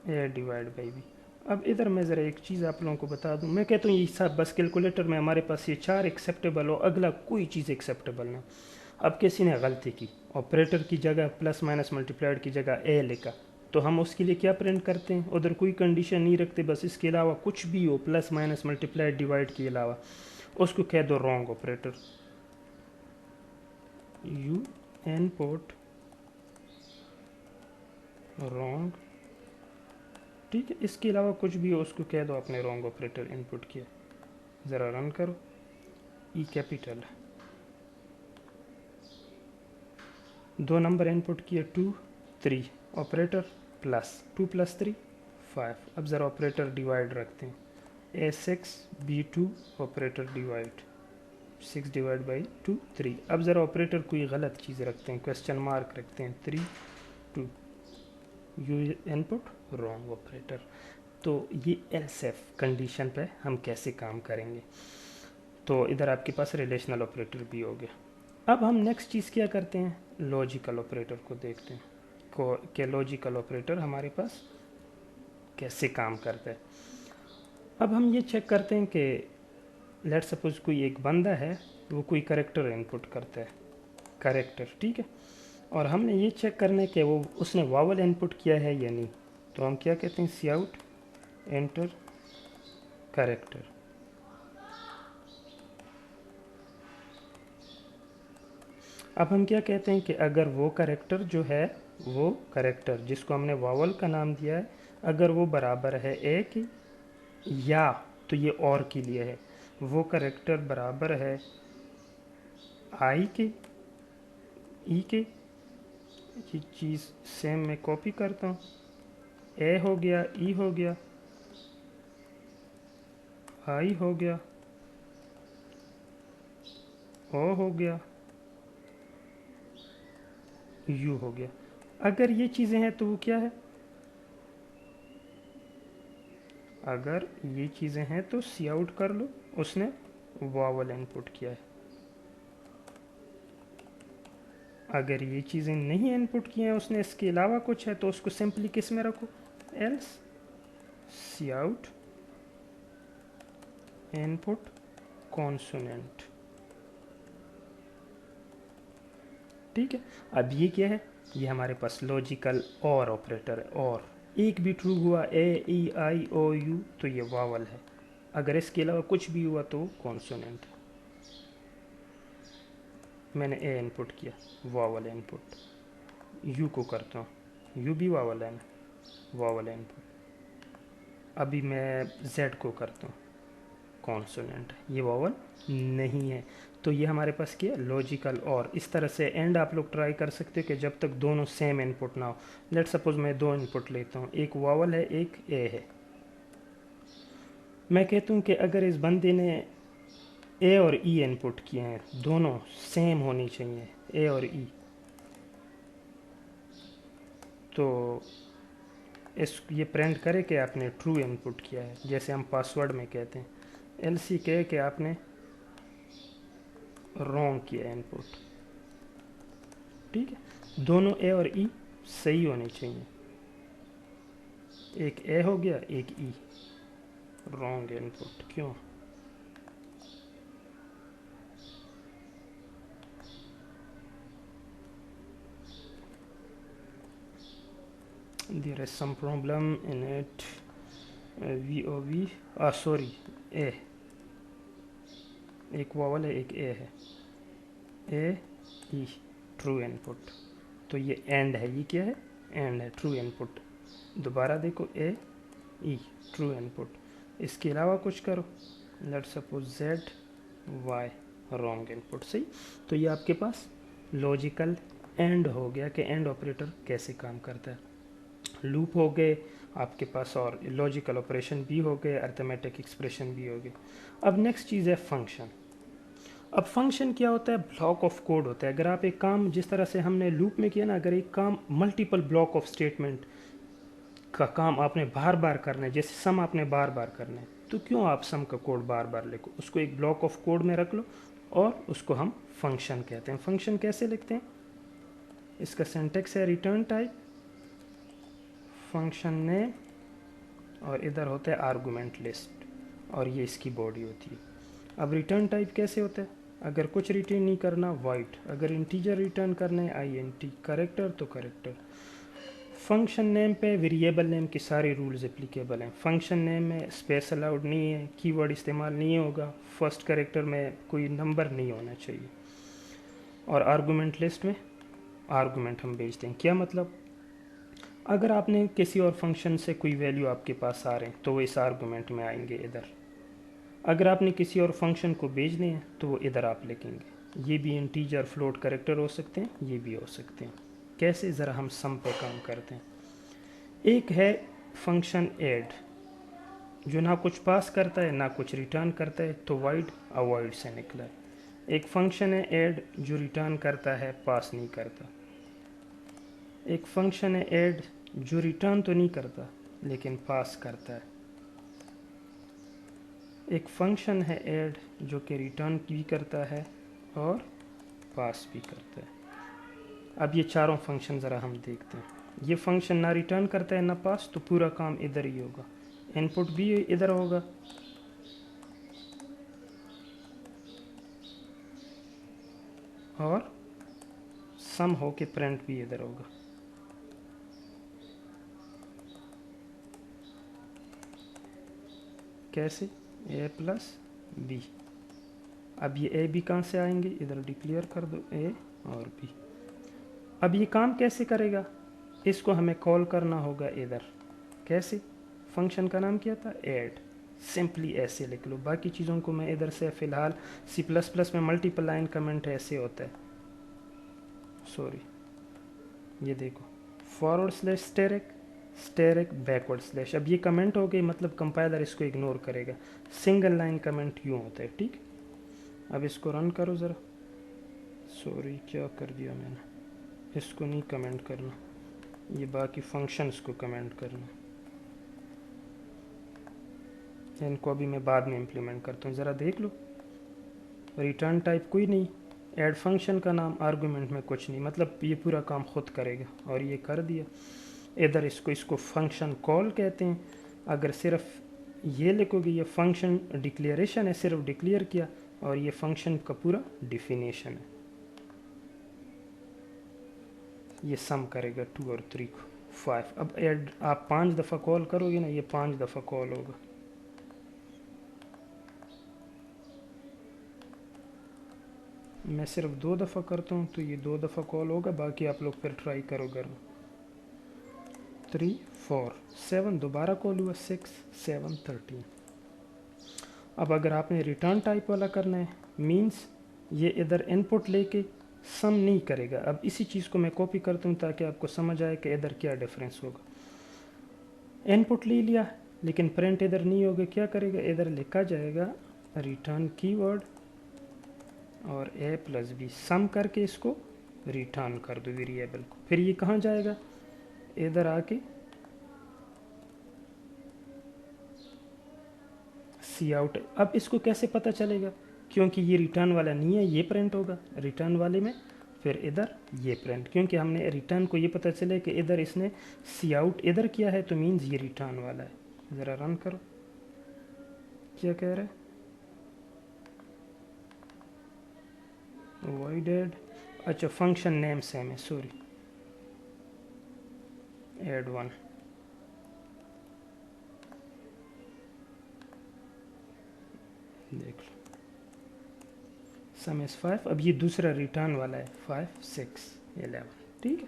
A divide by B. अब इधर मैं ज़रा एक चीज़ आप लोगों को बता दूं, मैं कहता हूँ ये सब बस कैलकुलेटर में हमारे पास ये चार एक्सेप्टेबल हो, अगला कोई चीज़ एक्सेप्टेबल ना। अब किसी ने गलती की, ऑपरेटर की जगह प्लस माइनस मल्टीप्लाइड की जगह ए लिखा, तो हम उसके लिए क्या प्रिंट करते हैं, उधर कोई कंडीशन नहीं रखते, बस इसके अलावा कुछ भी हो प्लस माइनस मल्टीप्लाइड डिवाइड के अलावा, उसको कह दो wrong operator, you input wrong, ठीक है। इसके अलावा कुछ भी हो उसको कह दो आपने रॉन्ग ऑपरेटर इनपुट किया। ज़रा रन करो, ई कैपिटल, दो नंबर इनपुट किए 2 3, ऑपरेटर प्लस 2 + 3 5। अब ज़रा ऑपरेटर डिवाइड रखते हैं, A6 B2 operator divide, 6 divide by 2 3। अब ज़रा ऑपरेटर कोई गलत चीज़ रखते हैं, क्वेश्चन मार्क रखते हैं 3 2, यू इनपुट रॉन्ग ऑपरेटर। तो ये एल्सेफ कंडीशन पे हम कैसे काम करेंगे। तो इधर आपके पास रिलेशनल ऑपरेटर भी हो गया। अब हम नेक्स्ट चीज़ क्या करते हैं, लॉजिकल ऑपरेटर को देखते हैं कि लॉजिकल ऑपरेटर हमारे पास कैसे काम करता है। अब हम ये चेक करते हैं कि लेट सपोज कोई एक बंदा है, वो कोई करेक्टर इनपुट करता है, करेक्टर, ठीक है, और हमने ये चेक करना है कि वो उसने वावल इनपुट किया है या नहीं, तो हम क्या कहते हैं, सी आउट एंटर करेक्टर। अब हम क्या कहते हैं कि अगर वो करेक्टर जो है, वो करेक्टर जिसको हमने वावल का नाम दिया है, अगर वो बराबर है ए की, या तो ये और के लिए है, वो करेक्टर बराबर है आई के, ई के, ये चीज़ सेम मैं कॉपी करता हूँ, ए हो गया, ई हो गया, आई हो गया, ओ हो गया, यू हो गया। अगर ये चीज़ें हैं तो वो क्या है, अगर ये चीज़ें हैं तो सी आउट कर लो, उसने वावल इनपुट किया है। अगर ये चीज़ें नहीं इनपुट की हैं उसने, इसके अलावा कुछ है, तो उसको सिंपली किस में रखो, एल्स सी आउट इनपुट कॉन्सोनेंट, ठीक है। अब ये क्या है, ये हमारे पास लॉजिकल और ऑपरेटर है। और एक भी ट्रू हुआ, ए ई आई ओ यू, तो ये वावल है। अगर इसके अलावा कुछ भी हुआ तो कॉन्सोनेंट है। मैंने ए इनपुट किया, वावल इनपुट। यू को करता हूँ, यू भी वावल है ना, वावल इनपुट। अभी मैं जेड को करता हूँ, कॉन्सोनेंट है, ये वावल नहीं है। तो ये हमारे पास क्या है, लॉजिकल और। इस तरह से एंड आप लोग ट्राई कर सकते हो कि जब तक दोनों सेम इनपुट ना हो। लेट सपोज मैं दो इनपुट लेता हूँ, एक वावल है एक ए है। मैं कहता हूँ कि अगर इस बंदे ने ए और ई इनपुट किए हैं, दोनों सेम होनी चाहिए, ए और ई, तो ये प्रिंट करे कि आपने ट्रू इनपुट किया है, जैसे हम पासवर्ड में कहते हैं। एलसी कहे कि आपने रॉन्ग किया इनपुट। ठीक है, दोनों ए और ई सही होने चाहिए। एक ए हो गया एक ई, रॉन्ग इनपुट क्यों? there is some problem in it, VOV sorry, A, एक वावल है एक ए है, ए ई ट्रू इनपुट। तो ये एंड है, ये क्या है, एंड है, ट्रू इनपुट। दोबारा देखो, ए ई ट्रू इनपुट। इसके अलावा कुछ करो, let suppose Z Y wrong input. सही। तो ये आपके पास लॉजिकल एंड हो गया कि एंड ऑपरेटर कैसे काम करता है। लूप हो गए आपके पास, और लॉजिकल ऑपरेशन भी हो गए, अर्थमेटिक एक्सप्रेशन भी हो गए। अब नेक्स्ट चीज़ है फंक्शन। अब फंक्शन क्या होता है, ब्लॉक ऑफ कोड होता है। अगर आप एक काम, जिस तरह से हमने लूप में किया ना, अगर एक काम मल्टीपल ब्लॉक ऑफ स्टेटमेंट का काम आपने बार बार करना है, जैसे सम आपने बार बार करना है, तो क्यों आप सम का कोड बार बार लिखो, उसको एक ब्लॉक ऑफ कोड में रख लो और उसको हम फंक्शन कहते हैं। फंक्शन कैसे लिखते हैं, इसका सिंटेक्स है रिटर्न टाइप, फंक्शन नेम, और इधर होता है आर्गुमेंट लिस्ट, और ये इसकी बॉडी होती है। अब रिटर्न टाइप कैसे होता है, अगर कुछ रिटर्न नहीं करना वाइट, अगर इंटीजर रिटर्न करना है INT, करेक्टर तो करेक्टर। फंक्शन नेम पे वेरिएबल नेम के सारे रूल्स एप्लीकेबल हैं। फंक्शन नेम में स्पेस अलाउड नहीं है, कीवर्ड इस्तेमाल नहीं होगा, फर्स्ट करेक्टर में कोई नंबर नहीं होना चाहिए, और आर्गुमेंट लिस्ट में आर्गुमेंट हम भेजते हैं। क्या मतलब, अगर आपने किसी और फंक्शन से कोई वैल्यू आपके पास आ रहे हैं तो वो इस आर्गुमेंट में आएंगे इधर। अगर आपने किसी और फंक्शन को भेजने हैं तो वो इधर आप लिखेंगे। ये भी इंटीजर फ्लोट करेक्टर हो सकते हैं, ये भी हो सकते हैं। कैसे, ज़रा हम सम पे काम करते हैं। एक है फंक्शन ऐड, जो ना कुछ पास करता है ना कुछ रिटर्न करता है, तो वाइड अवॉइड से निकला है। एक फंक्शन है ऐड जो रिटर्न करता है, पास नहीं करता। एक फंक्शन है ऐड जो रिटर्न तो नहीं करता लेकिन पास करता है। एक फंक्शन है ऐड जो कि रिटर्न भी करता है और पास भी करता है। अब ये चारों फंक्शन ज़रा हम देखते हैं। ये फंक्शन ना रिटर्न करता है ना पास, तो पूरा काम इधर ही होगा, इनपुट भी इधर होगा, और सम हो के प्रिंट भी इधर होगा। कैसे, ए प्लस बी। अब ये ए बी कहाँ से आएंगे, इधर डिक्लेयर कर दो ए और बी। अब ये काम कैसे करेगा, इसको हमें कॉल करना होगा इधर। कैसे, फंक्शन का नाम क्या था, ऐड। सिंपली ऐसे लिख लो, बाकी चीज़ों को मैं इधर से फ़िलहाल C++ में मल्टीपल लाइन कमेंट ऐसे होता है, सॉरी, ये देखो forward slash asterisk backward slash. अब ये कमेंट हो गई, मतलब कंपाइलर इसको इग्नोर करेगा। सिंगल लाइन कमेंट यूँ होता है, ठीक। अब इसको रन करो ज़रा, सॉरी क्या कर दिया मैंने, इसको नहीं कमेंट करना, ये बाकी फंक्शंस को कमेंट करना, इनको अभी मैं बाद में इम्प्लीमेंट करता हूँ। ज़रा देख लो, रिटर्न टाइप कोई नहीं, ऐड फंक्शन का नाम, आर्गुमेंट में कुछ नहीं, मतलब ये पूरा काम खुद करेगा, और ये कर दिया। इधर इसको फंक्शन कॉल कहते हैं। अगर सिर्फ ये लिखोगे, ये फंक्शन डिक्लेरेशन है, सिर्फ डिक्लेयर किया, और ये फंक्शन का पूरा डिफिनेशन है। ये सम करेगा 2 और 3 को 5। अब ऐड आप 5 दफ़ा कॉल करोगे ना, ये 5 दफ़ा कॉल होगा। मैं सिर्फ 2 दफ़ा करता हूँ तो ये 2 दफ़ा कॉल होगा, बाकी आप लोग फिर ट्राई करो घर में। 3 4 7 दोबारा कॉल हुआ, 6 7 13। अब अगर आपने रिटर्न टाइप वाला करना है, मींस ये इधर इनपुट लेके सम नहीं करेगा। अब इसी चीज़ को मैं कॉपी करता हूँ ताकि आपको समझ आए कि इधर क्या डिफरेंस होगा। इनपुट ले लिया लेकिन प्रिंट इधर नहीं होगा, क्या करेगा, इधर लिखा जाएगा रिटर्न कीवर्ड और a प्लस बी, सम करके इसको रिटर्न कर दो वेरिएबल को। फिर ये कहाँ जाएगा, इधर आके सी आउट। अब इसको कैसे पता चलेगा, क्योंकि ये रिटर्न वाला नहीं है, ये प्रिंट होगा रिटर्न वाले में, फिर इधर ये प्रिंट, क्योंकि हमने रिटर्न को ये पता चले कि इधर इसने सी आउट इधर किया है तो मीन्स ये रिटर्न वाला है। ज़रा रन करो, क्या कह रहा है, voided, अच्छा फंक्शन नेम सेम है, सॉरी, ऐड 1। देख लो सम इज 5। अब ये दूसरा रिटर्न वाला है 5 6 11, ठीक है।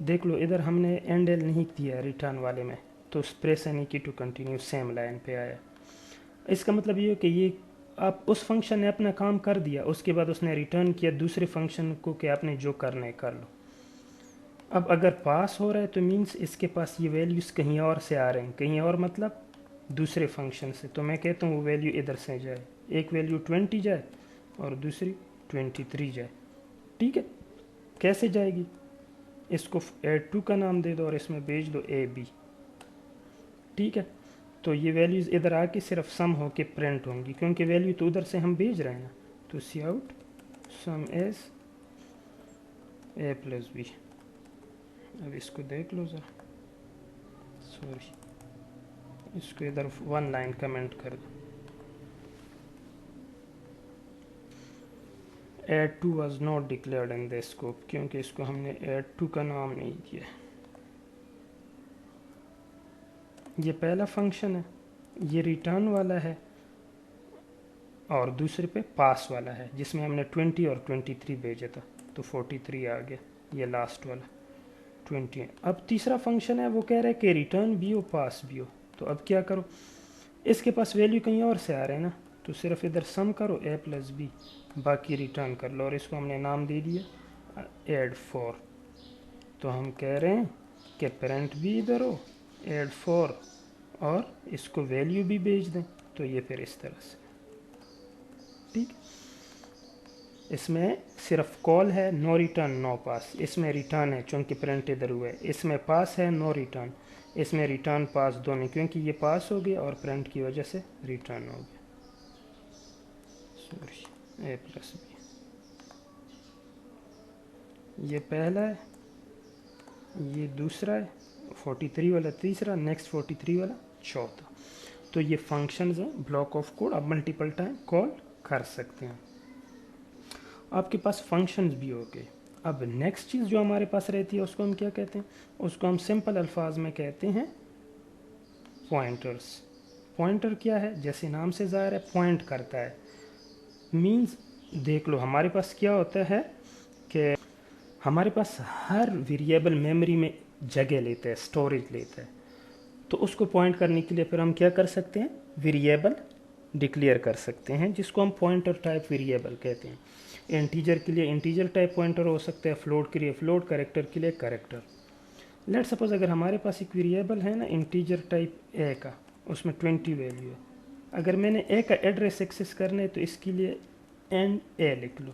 देख लो इधर हमने एंड एल नहीं दिया रिटर्न वाले में, तो press any key to continue same line पे आया। इसका मतलब ये है कि ये आप उस फंक्शन ने अपना काम कर दिया, उसके बाद उसने रिटर्न किया दूसरे फंक्शन को कि आपने जो करना है कर लो। अब अगर पास हो रहा है तो मीन्स इसके पास ये वैल्यूज़ कहीं और से आ रहे हैं, कहीं और मतलब दूसरे फंक्शन से, तो मैं कहता हूँ वो वैल्यू इधर से जाए, एक वैल्यू 20 जाए और दूसरी 23 जाए, ठीक है। कैसे जाएगी, इसको ऐड 2 का नाम दे दो और इसमें भेज दो ए बी, ठीक है। तो ये वैल्यूज़ इधर आके सिर्फ सम हो के प्रिंट होंगी, क्योंकि वैल्यू तो उधर से हम भेज रहे हैं ना। तो C out sum as A plus B. अब इसको देख लो ज़रा, सॉरी इसको इधर 1 लाइन कमेंट कर दो, add 2 was not declared in the scope, क्योंकि इसको हमने ऐड 2 का नाम नहीं दिया। ये पहला फंक्शन है, ये रिटर्न वाला है और दूसरे पे पास वाला है जिसमें हमने 20 और 23 भेजा था, तो 43 आ गया, ये लास्ट वाला 20 है। अब तीसरा फंक्शन है, वो कह रहा है कि रिटर्न भी हो पास भी हो, तो अब क्या करो, इसके पास वैल्यू कहीं और से आ रहे हैं ना, तो सिर्फ इधर सम करो a प्लस बी, बाकी रिटर्न कर लो, और इसको हमने नाम दे दिया ऐड 4। तो हम कह रहे हैं कि प्रिंट भी इधर हो ऐड 4 और इसको वैल्यू भी भेज दें, तो ये फिर इस तरह से, ठीक। इसमें सिर्फ कॉल है, नो रिटर्न नो पास, इसमें रिटर्न है चूँकि प्रिंट इधर हुआ है, इसमें पास है नो रिटर्न, इसमें रिटर्न पास दोनों, क्योंकि ये पास हो गया और प्रिंट की वजह से रिटर्न हो गया, सॉरी ए प्लस बी। ये पहला है, ये दूसरा है, 43 वाला तीसरा, नेक्स्ट 43 वाला चौथा। तो ये फंक्शंस हैं, ब्लॉक ऑफ कोड, आप मल्टीपल टाइम कॉल कर सकते हैं। आपके पास फंक्शंस भी हो गए। अब नेक्स्ट चीज़ जो हमारे पास रहती है उसको हम क्या कहते हैं, उसको हम सिंपल अल्फाज में कहते हैं पॉइंटर्स। पॉइंटर क्या है, जैसे नाम से ज़ाहिर है पॉइंट करता है, मींस देख लो हमारे पास क्या होता है कि हमारे पास हर वेरिएबल मेमोरी में जगह लेता है, स्टोरेज लेता है, तो उसको पॉइंट करने के लिए फिर हम क्या कर सकते हैं, वेरिएबल डिक्लेयर कर सकते हैं, जिसको हम पॉइंटर टाइप वेरिएबल कहते हैं। इंटीजर के लिए इंटीजर टाइप पॉइंटर हो सकता है, फ्लोट के लिए फ्लोट, कैरेक्टर के लिए कैरेक्टर। लेट सपोज अगर हमारे पास एक वेरिएबल है ना इंटीजर टाइप ए का, उसमें 20 वैल्यू है, अगर मैंने ए का एड्रेस एक्सेस करना है तो इसके लिए एंड ए लिख लो,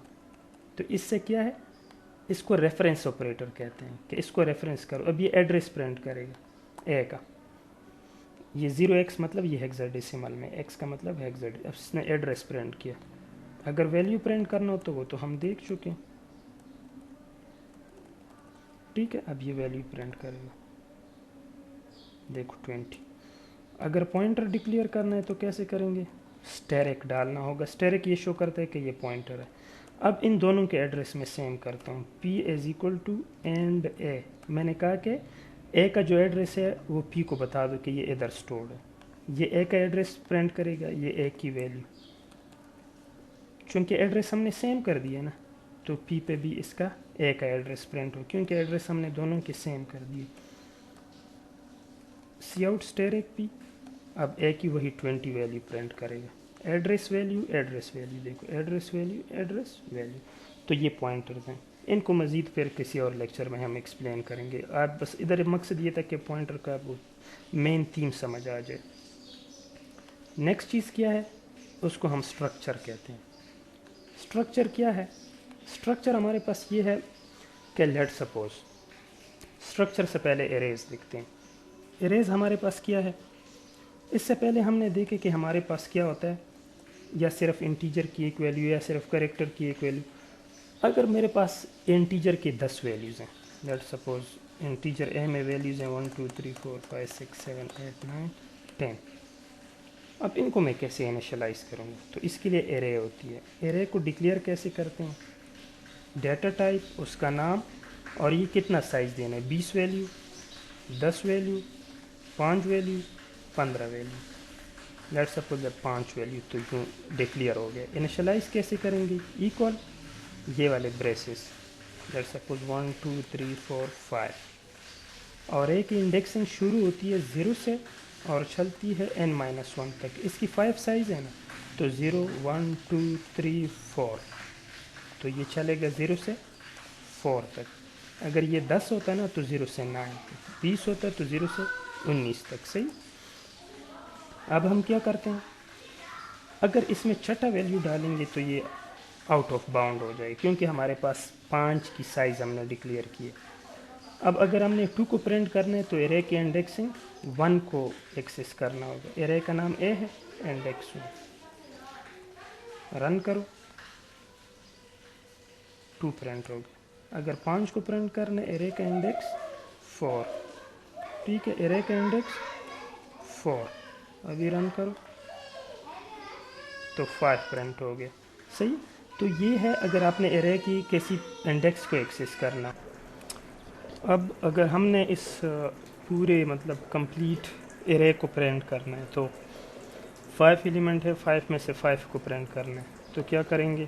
तो इससे क्या है, इसको रेफरेंस ऑपरेटर कहते हैं कि इसको रेफरेंस करो। अब ये एड्रेस प्रिंट करेगा ए का, ये 0x मतलब ये हेक्साडेसिमल में, x का मतलब हेक्साडेसिमल, अब इसने एड्रेस प्रिंट किया। अगर वैल्यू प्रिंट करना हो तो वो तो हम देख चुके हैं, ठीक है। अब ये वैल्यू प्रिंट करेगा, देखो 20। अगर पॉइंटर डिक्लेयर करना है तो कैसे करेंगे, स्टैरिक डालना होगा, स्टैरिक ये शो करता है कि ये पॉइंटर है। अब इन दोनों के एड्रेस में सेम करता हूँ, p is equal to and A. मैंने कहा कि ए का जो एड्रेस है वो p को बता दो कि ये इधर स्टोर्ड है, ये ए का एड्रेस प्रिंट करेगा, ये ए की वैल्यू, चूँकि एड्रेस हमने सेम कर दिया ना तो p पे भी इसका ए का एड्रेस प्रिंट हो, क्योंकि एड्रेस हमने दोनों के सेम कर दिए। सी आउट स्टेरिक p, अब ए की वही 20 वैल्यू प्रिंट करेगा, एड्रेस वैल्यू देखो, एड्रेस वैल्यू। तो ये पॉइंटर्स हैं, इनको मज़ीद फिर किसी और लेक्चर में हम एक्सप्लेन करेंगे। आप बस इधर मकसद ये था कि पॉइंटर का वो मेन थीम समझ आ जाए। नेक्स्ट चीज़ क्या है, उसको हम स्ट्रक्चर कहते हैं। स्ट्रक्चर क्या है? स्ट्रक्चर हमारे पास ये है कि लेट सपोज, स्ट्रक्चर से पहले एरेज देखते हैं। एरेज हमारे पास क्या है, इससे पहले हमने देखे कि हमारे पास क्या होता है, या सिर्फ इंटीजर की एक वैल्यू या सिर्फ कैरेक्टर की एक वैल्यू। अगर मेरे पास इंटीजर के 10 वैल्यूज़ हैं, लेट सपोज इंटीजर ए में वैल्यूज़ हैं 1 2 3 4 5 6 7 8 9 10। अब इनको मैं कैसे इनिशियलाइज़ करूँगा, तो इसके लिए एरे होती है। एरे को डिक्लेयर कैसे करते हैं, डेटा टाइप, उसका नाम, और ये कितना साइज़ देना है, 20 value, 10 value, 5 value, 15 value. Let suppose 5 value, तो यूँ डिक्लेयर हो गया। इनिशियलाइज़ कैसे करेंगे, इक्वल ये वाले ब्रेसेस, लेट सपोज 1 2 3 4 5, और एक इंडेक्सिंग शुरू होती है 0 से और चलती है n-1 तक। इसकी 5 साइज़ है ना, तो 0 1 2 3 4, तो ये चलेगा 0 से 4 तक। अगर ये 10 होता है ना तो 0 से 9 तक, 20 होता है तो 0 से 19 तक। सही। अब हम क्या करते हैं, अगर इसमें छठा वैल्यू डालेंगे तो ये आउट ऑफ बाउंड हो जाए, क्योंकि हमारे पास 5 की साइज़ हमने डिक्लेयर की है। अब अगर हमने 2 को प्रिंट करना है तो एरे के इंडेक्सिंग 1 को एक्सेस करना होगा। एरे का नाम ए है, इंडेक्स 1, रन करो, 2 प्रिंट होगा। अगर 5 को प्रिंट करना है, एरे का इंडेक्स 4, ठीक है, एरे का इंडेक्स 4, अभी रन करो तो 5 प्रिंट हो गया। सही। तो ये है अगर आपने एरे की किसी इंडेक्स को एक्सेस करना। अब अगर हमने इस पूरे मतलब कंप्लीट एरे को प्रिंट करना है तो 5 एलिमेंट है, 5 में से 5 को प्रिंट करना है, तो क्या करेंगे,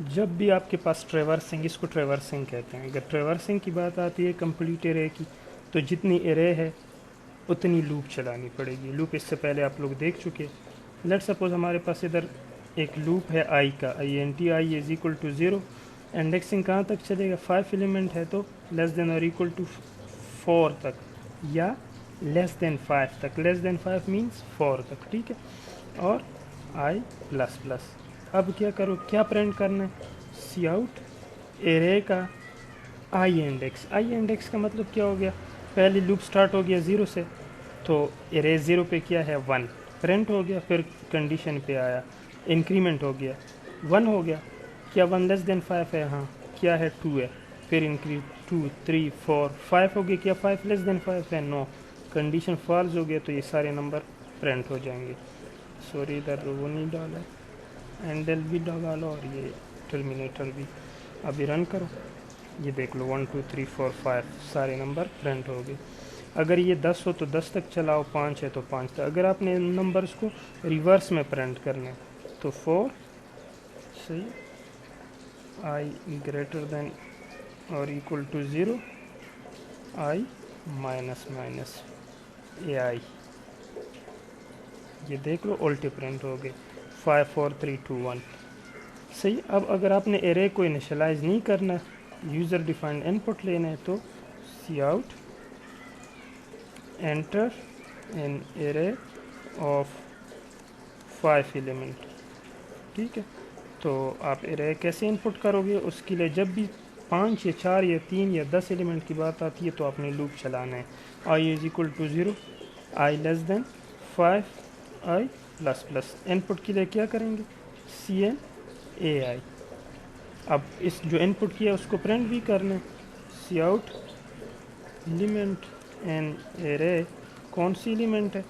जब भी आपके पास ट्रेवर्सिंग, इसको ट्रेवर्सिंग कहते हैं, अगर ट्रेवर्सिंग की बात आती है कंप्लीट एरे की, तो जितनी एरे है उतनी लूप चलानी पड़ेगी। लूप इससे पहले आप लोग देख चुके। लेट सपोज हमारे पास इधर एक लूप है आई का, int i is equal to 0, indexing कहाँ तक चलेगा, 5 एलिमेंट है तो लेस देन और इक्वल टू 4 तक, या लेस देन 5 तक, लेस देन 5 मीन्स 4 तक, ठीक है, और i प्लस प्लस। अब क्या करो, क्या प्रिंट करना है, सी आउट एरे का आई इंडेक्स। आई इंडेक्स का मतलब क्या हो गया, पहली लूप स्टार्ट हो गया 0 से, तो एरे 0 पे क्या है 1 प्रिंट हो गया, फिर कंडीशन पे आया, इंक्रीमेंट हो गया 1 हो गया, क्या 1 लेस देन 5 है, हाँ, क्या है 2 है, फिर इंक्रीज 2 3 4 5 हो गया, क्या 5 लेस देन 5 है, नो, कंडीशन फॉल्स हो गया, तो ये सारे नंबर प्रिंट हो जाएंगे। सॉरी इधर वो नहीं डाला, एंडल भी डाला और ये टर्मिनेटर भी। अभी रन करो, ये देख लो 1 2 3 4 5 सारे नंबर प्रिंट हो गए। अगर ये 10 हो तो 10 तक चलाओ, 5 है तो 5 तक। अगर आपने इन नंबर्स को रिवर्स में प्रिंट करना है तो 4, सही, i ग्रेटर देन और equal to 0, i minus minus ai, ये देख लो उल्टे प्रिंट हो गए, 5 4 3 2 1। सही। अब अगर आपने एरे को इनिशियलाइज नहीं करना, यूज़र डिफाइंड इनपुट लेना है, तो C out enter an array of 5 element, ठीक है। तो आप एरे कैसे इनपुट करोगे, उसके लिए जब भी 5 या 4 या 3 या 10 एलिमेंट की बात आती है तो आपने लूप चलाना है, i is equal to 0, i less than 5, i plus plus. Input के लिए क्या करेंगे, cn ai। अब इस जो इनपुट किया उसको प्रिंट भी करना है, सी आउट एलिमेंट एन एरे, कौन सी एलिमेंट है,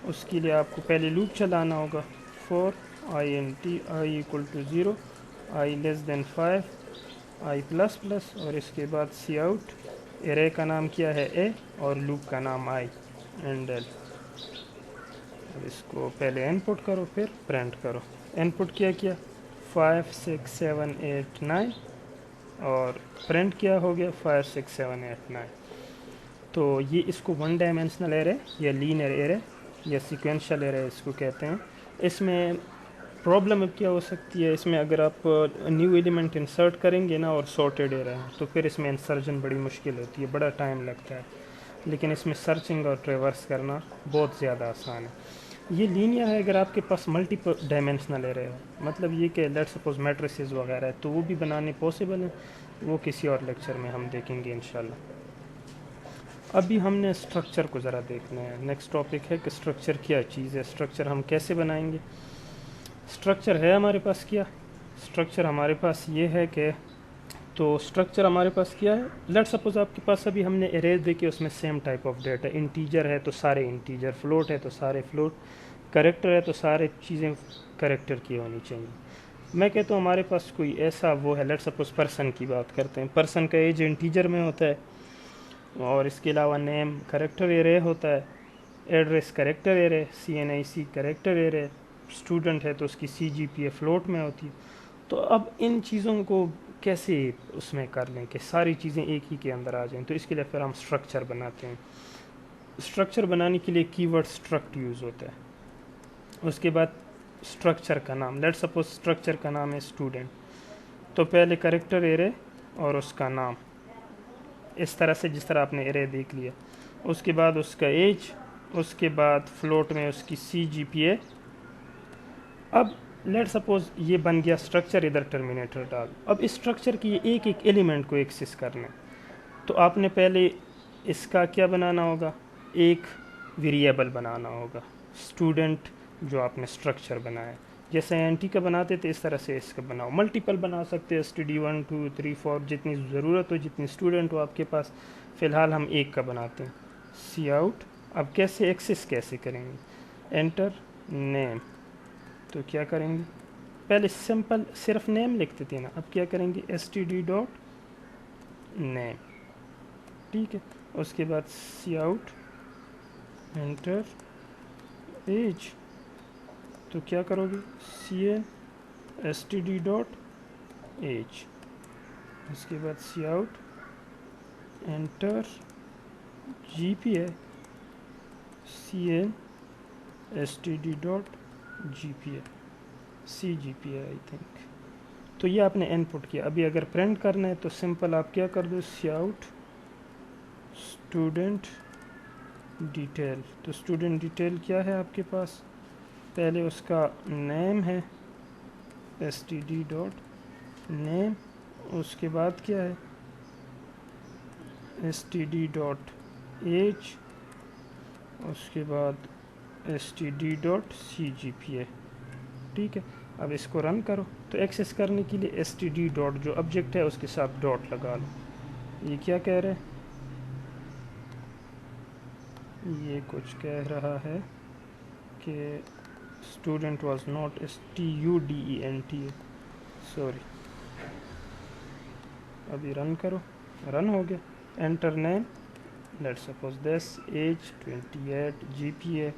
उसके लिए आपको पहले लूप चलाना होगा, for int i equal to 0, I less than 5, I plus plus, और इसके बाद सी आउट, एरे का नाम क्या है ए और लूप का नाम आई एंड एल। अब इसको पहले इनपुट करो फिर प्रिंट करो। इनपुट क्या किया 5 6 7 8 9 और प्रिंट क्या हो गया 5 6 7 8 9। तो ये इसको वन डायमेंशनल एरे या लीनियर एरे या सीक्वेंशियल एरे इसको कहते हैं। इसमें प्रॉब्लम अब क्या हो सकती है, इसमें अगर आप न्यू एलिमेंट इंसर्ट करेंगे ना और सॉर्टेड एरे हैं तो फिर इसमें इंसर्जन बड़ी मुश्किल होती है, बड़ा टाइम लगता है। लेकिन इसमें सर्चिंग और ट्रेवर्स करना बहुत ज़्यादा आसान है। ये लीनियर है अगर आपके पास मल्टीपल डायमेंशनल एरे हो, मतलब ये कि लेट्स सपोज मैट्रिसेस वगैरह है तो वो भी बनाने पॉसिबल है, वो किसी और लेक्चर में हम देखेंगे इंशाल्लाह। अभी हमने स्ट्रक्चर को ज़रा देखना है। नेक्स्ट टॉपिक है कि स्ट्रक्चर क्या चीज़ है, स्ट्रक्चर हम कैसे बनाएंगे। स्ट्रक्चर है हमारे पास क्या, स्ट्रक्चर हमारे पास ये है कि, तो स्ट्रक्चर हमारे पास क्या है, लेट सपोज आपके पास अभी हमने एरेज देखे उसमें same type of data, integer है तो सारे इंटीजर, फ्लोट है तो सारे फ्लोट, करेक्टर है तो सारे चीज़ें करेक्टर की होनी चाहिए। मैं कहता हूँ हमारे पास कोई ऐसा वो है, लेट सपोज पर्सन की बात करते हैं, पर्सन का एज इंटीजर में होता है और इसके अलावा नेम करेक्टर एरे होता है, address character array, CNIC character array, student है तो उसकी CGPA फ्लोट में होती है। तो अब इन चीज़ों को कैसे उसमें कर लें कि सारी चीज़ें एक ही के अंदर आ जाएं, तो इसके लिए फिर हम स्ट्रक्चर बनाते हैं। स्ट्रक्चर बनाने के लिए कीवर्ड स्ट्रक्ट यूज़ होता है। उसके बाद स्ट्रक्चर का नाम, लेट सपोज स्ट्रक्चर का नाम है स्टूडेंट, तो पहले करेक्टर एरे और उसका नाम, इस तरह से जिस तरह आपने एरे देख लिया। उसके बाद उसका एज, उसके बाद फ्लोट में उसकी CGPA। अब लेट सपोज ये बन गया स्ट्रक्चर, इधर टर्मिनेटर डाल। अब इस स्ट्रक्चर की एक एक एलिमेंट को एक्सेस करना है तो आपने पहले इसका क्या बनाना होगा, एक वेरिएबल बनाना होगा स्टूडेंट जो आपने स्ट्रक्चर बनाया। जैसे एंटी का बनाते थे इस तरह से इसका बनाओ, मल्टीपल बना सकते हैं, STD1 2 3 4 जितनी ज़रूरत हो, जितनी स्टूडेंट हो आपके पास। फ़िलहाल हम एक का बनाते हैं, सी आउट। अब कैसे एक्सेस कैसे करेंगे, एंटर नेम, तो क्या करेंगे पहले सिंपल सिर्फ नेम लिखते थे ना, अब क्या करेंगे STD डॉट नेम, ठीक है। उसके बाद सी आउट एंटर एज, तो क्या करोगे CN STD डॉट एज। उसके बाद C out enter GPA CN STD dot GPA CGPA I think. तो ये आपने इनपुट किया। अभी अगर प्रिंट करना है तो सिंपल आप क्या कर दो, सी आउट स्टूडेंट डिटेल। तो स्टूडेंट डिटेल क्या है आपके पास, पहले उसका नेम है STD डॉट नेम, उसके बाद क्या है STD डॉट एज, उसके बाद STD डॉट CGPA, ठीक है। अब इसको रन करो तो एक्सेस करने के लिए STD डॉट जो ऑब्जेक्ट है उसके साथ डॉट लगा लो। ये क्या कह रहे हैं, ये कुछ कह रहा है कि student was not STUDENT, sorry. अभी रन करो, रन हो गया। Enter name, let's suppose this, age 28, GPA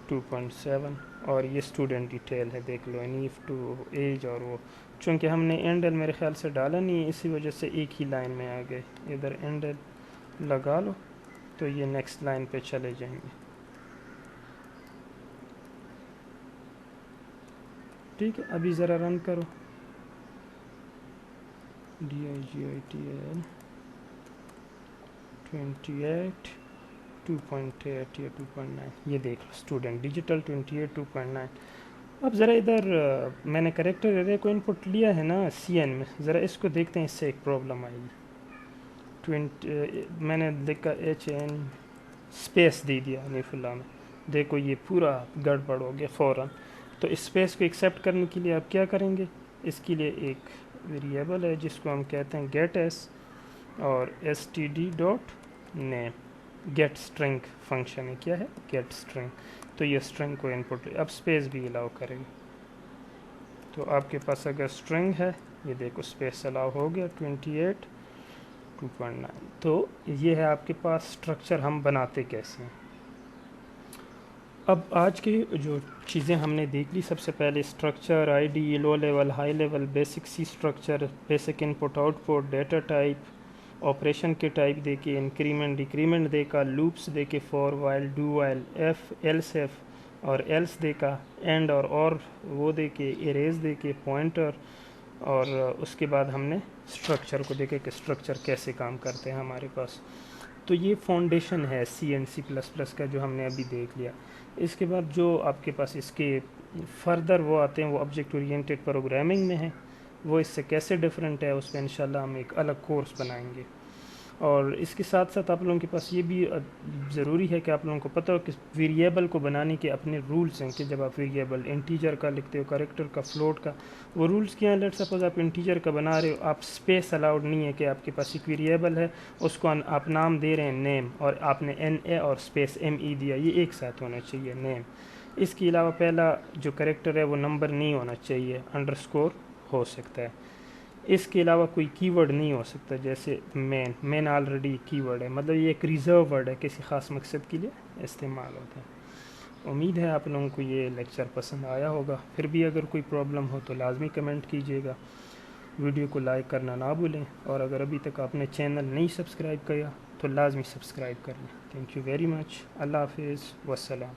2.7 और ये स्टूडेंट डिटेल है, देख लो नीफ टू एज। और वो चूँकि हमने एंडल मेरे ख्याल से डाला नहीं है इसी वजह से एक ही लाइन में आ गए, इधर एंडल लगा लो तो ये नेक्स्ट लाइन पे चले जाएंगे, ठीक है। अभी ज़रा रन करो, DIGITL 28 2.8 या 2.9, ये देख लो स्टूडेंट डिजिटल 28 2.9। अब ज़रा इधर मैंने करेक्टर एरे को इनपुट लिया है ना CN में, ज़रा इसको देखते हैं, इससे एक प्रॉब्लम आएगी। 20 मैंने देखा HN स्पेस दे दिया नीफुल्ला में, देखो ये पूरा गड़बड़ हो गया फ़ौरन। तो इस स्पेस को एक्सेप्ट करने के लिए आप क्या करेंगे, इसके लिए एक वेरिएबल है जिसको हम कहते हैं गेट एस और STD dot name, gate string function है, क्या है गेट स्ट्रिंग। तो ये स्ट्रिंग को इनपुट, अब स्पेस भी अलाउ करेगी। तो आपके पास अगर स्ट्रिंग है ये देखो स्पेस अलाउ हो गया 28 2.9। तो ये है आपके पास स्ट्रक्चर हम बनाते कैसे हैं। अब आज की जो चीज़ें हमने देख ली, सबसे पहले structure, ID, low level, high level, basic C structure, basic input output, data type, operation के टाइप देके, इंक्रीमेंट डिक्रीमेंट देका, लूप्स देके, for while, do while, if else if और एल्स देका, एंड और वो देके, इरेज देके, पॉइंटर, और उसके बाद हमने स्ट्रक्चर को देखे कि स्ट्रक्चर कैसे काम करते हैं हमारे पास। तो ये फाउंडेशन है सी एंड सी प्लस प्लस का जो हमने अभी देख लिया। इसके बाद जो आपके पास इसके फर्दर वो आते हैं वो ऑब्जेक्ट ओरिएंटेड प्रोग्रामिंग में है, वो इससे कैसे डिफरेंट है उस पर इंशाल्लाह हम एक अलग कोर्स बनाएंगे। और इसके साथ साथ आप लोगों के पास ये भी ज़रूरी है कि आप लोगों को पता हो कि वेरिएबल को बनाने के अपने रूल्स हैं, कि जब आप वेरिएबल इंटीजर का लिखते हो, कैरेक्टर का, फ्लोट का, वो रूल्स क्या है। लेट सपोज आप इंटीजर का बना रहे हो, आप स्पेस अलाउड नहीं है कि आपके पास एक वेरिएबल है, उसको आप नाम दे रहे हैं नेम, और आपने NA और स्पेस ME दिया, ये एक साथ होना चाहिए नेम। इसके अलावा पहला जो कैरेक्टर है वो नंबर नहीं होना चाहिए, अंडरस्कोर हो सकता है। इसके अलावा कोई कीवर्ड नहीं हो सकता, जैसे मेन ऑलरेडी कीवर्ड है, मतलब ये एक रिज़र्व वर्ड है, किसी ख़ास मकसद के लिए इस्तेमाल होता है। उम्मीद है आप लोगों को ये लेक्चर पसंद आया होगा। फिर भी अगर कोई प्रॉब्लम हो तो लाजमी कमेंट कीजिएगा। वीडियो को लाइक करना ना भूलें, और अगर अभी तक आपने चैनल नहीं सब्सक्राइब किया तो लाजमी सब्सक्राइब कर लें। Thank you very much. अल्लाह हाफिज़, वस्सलाम।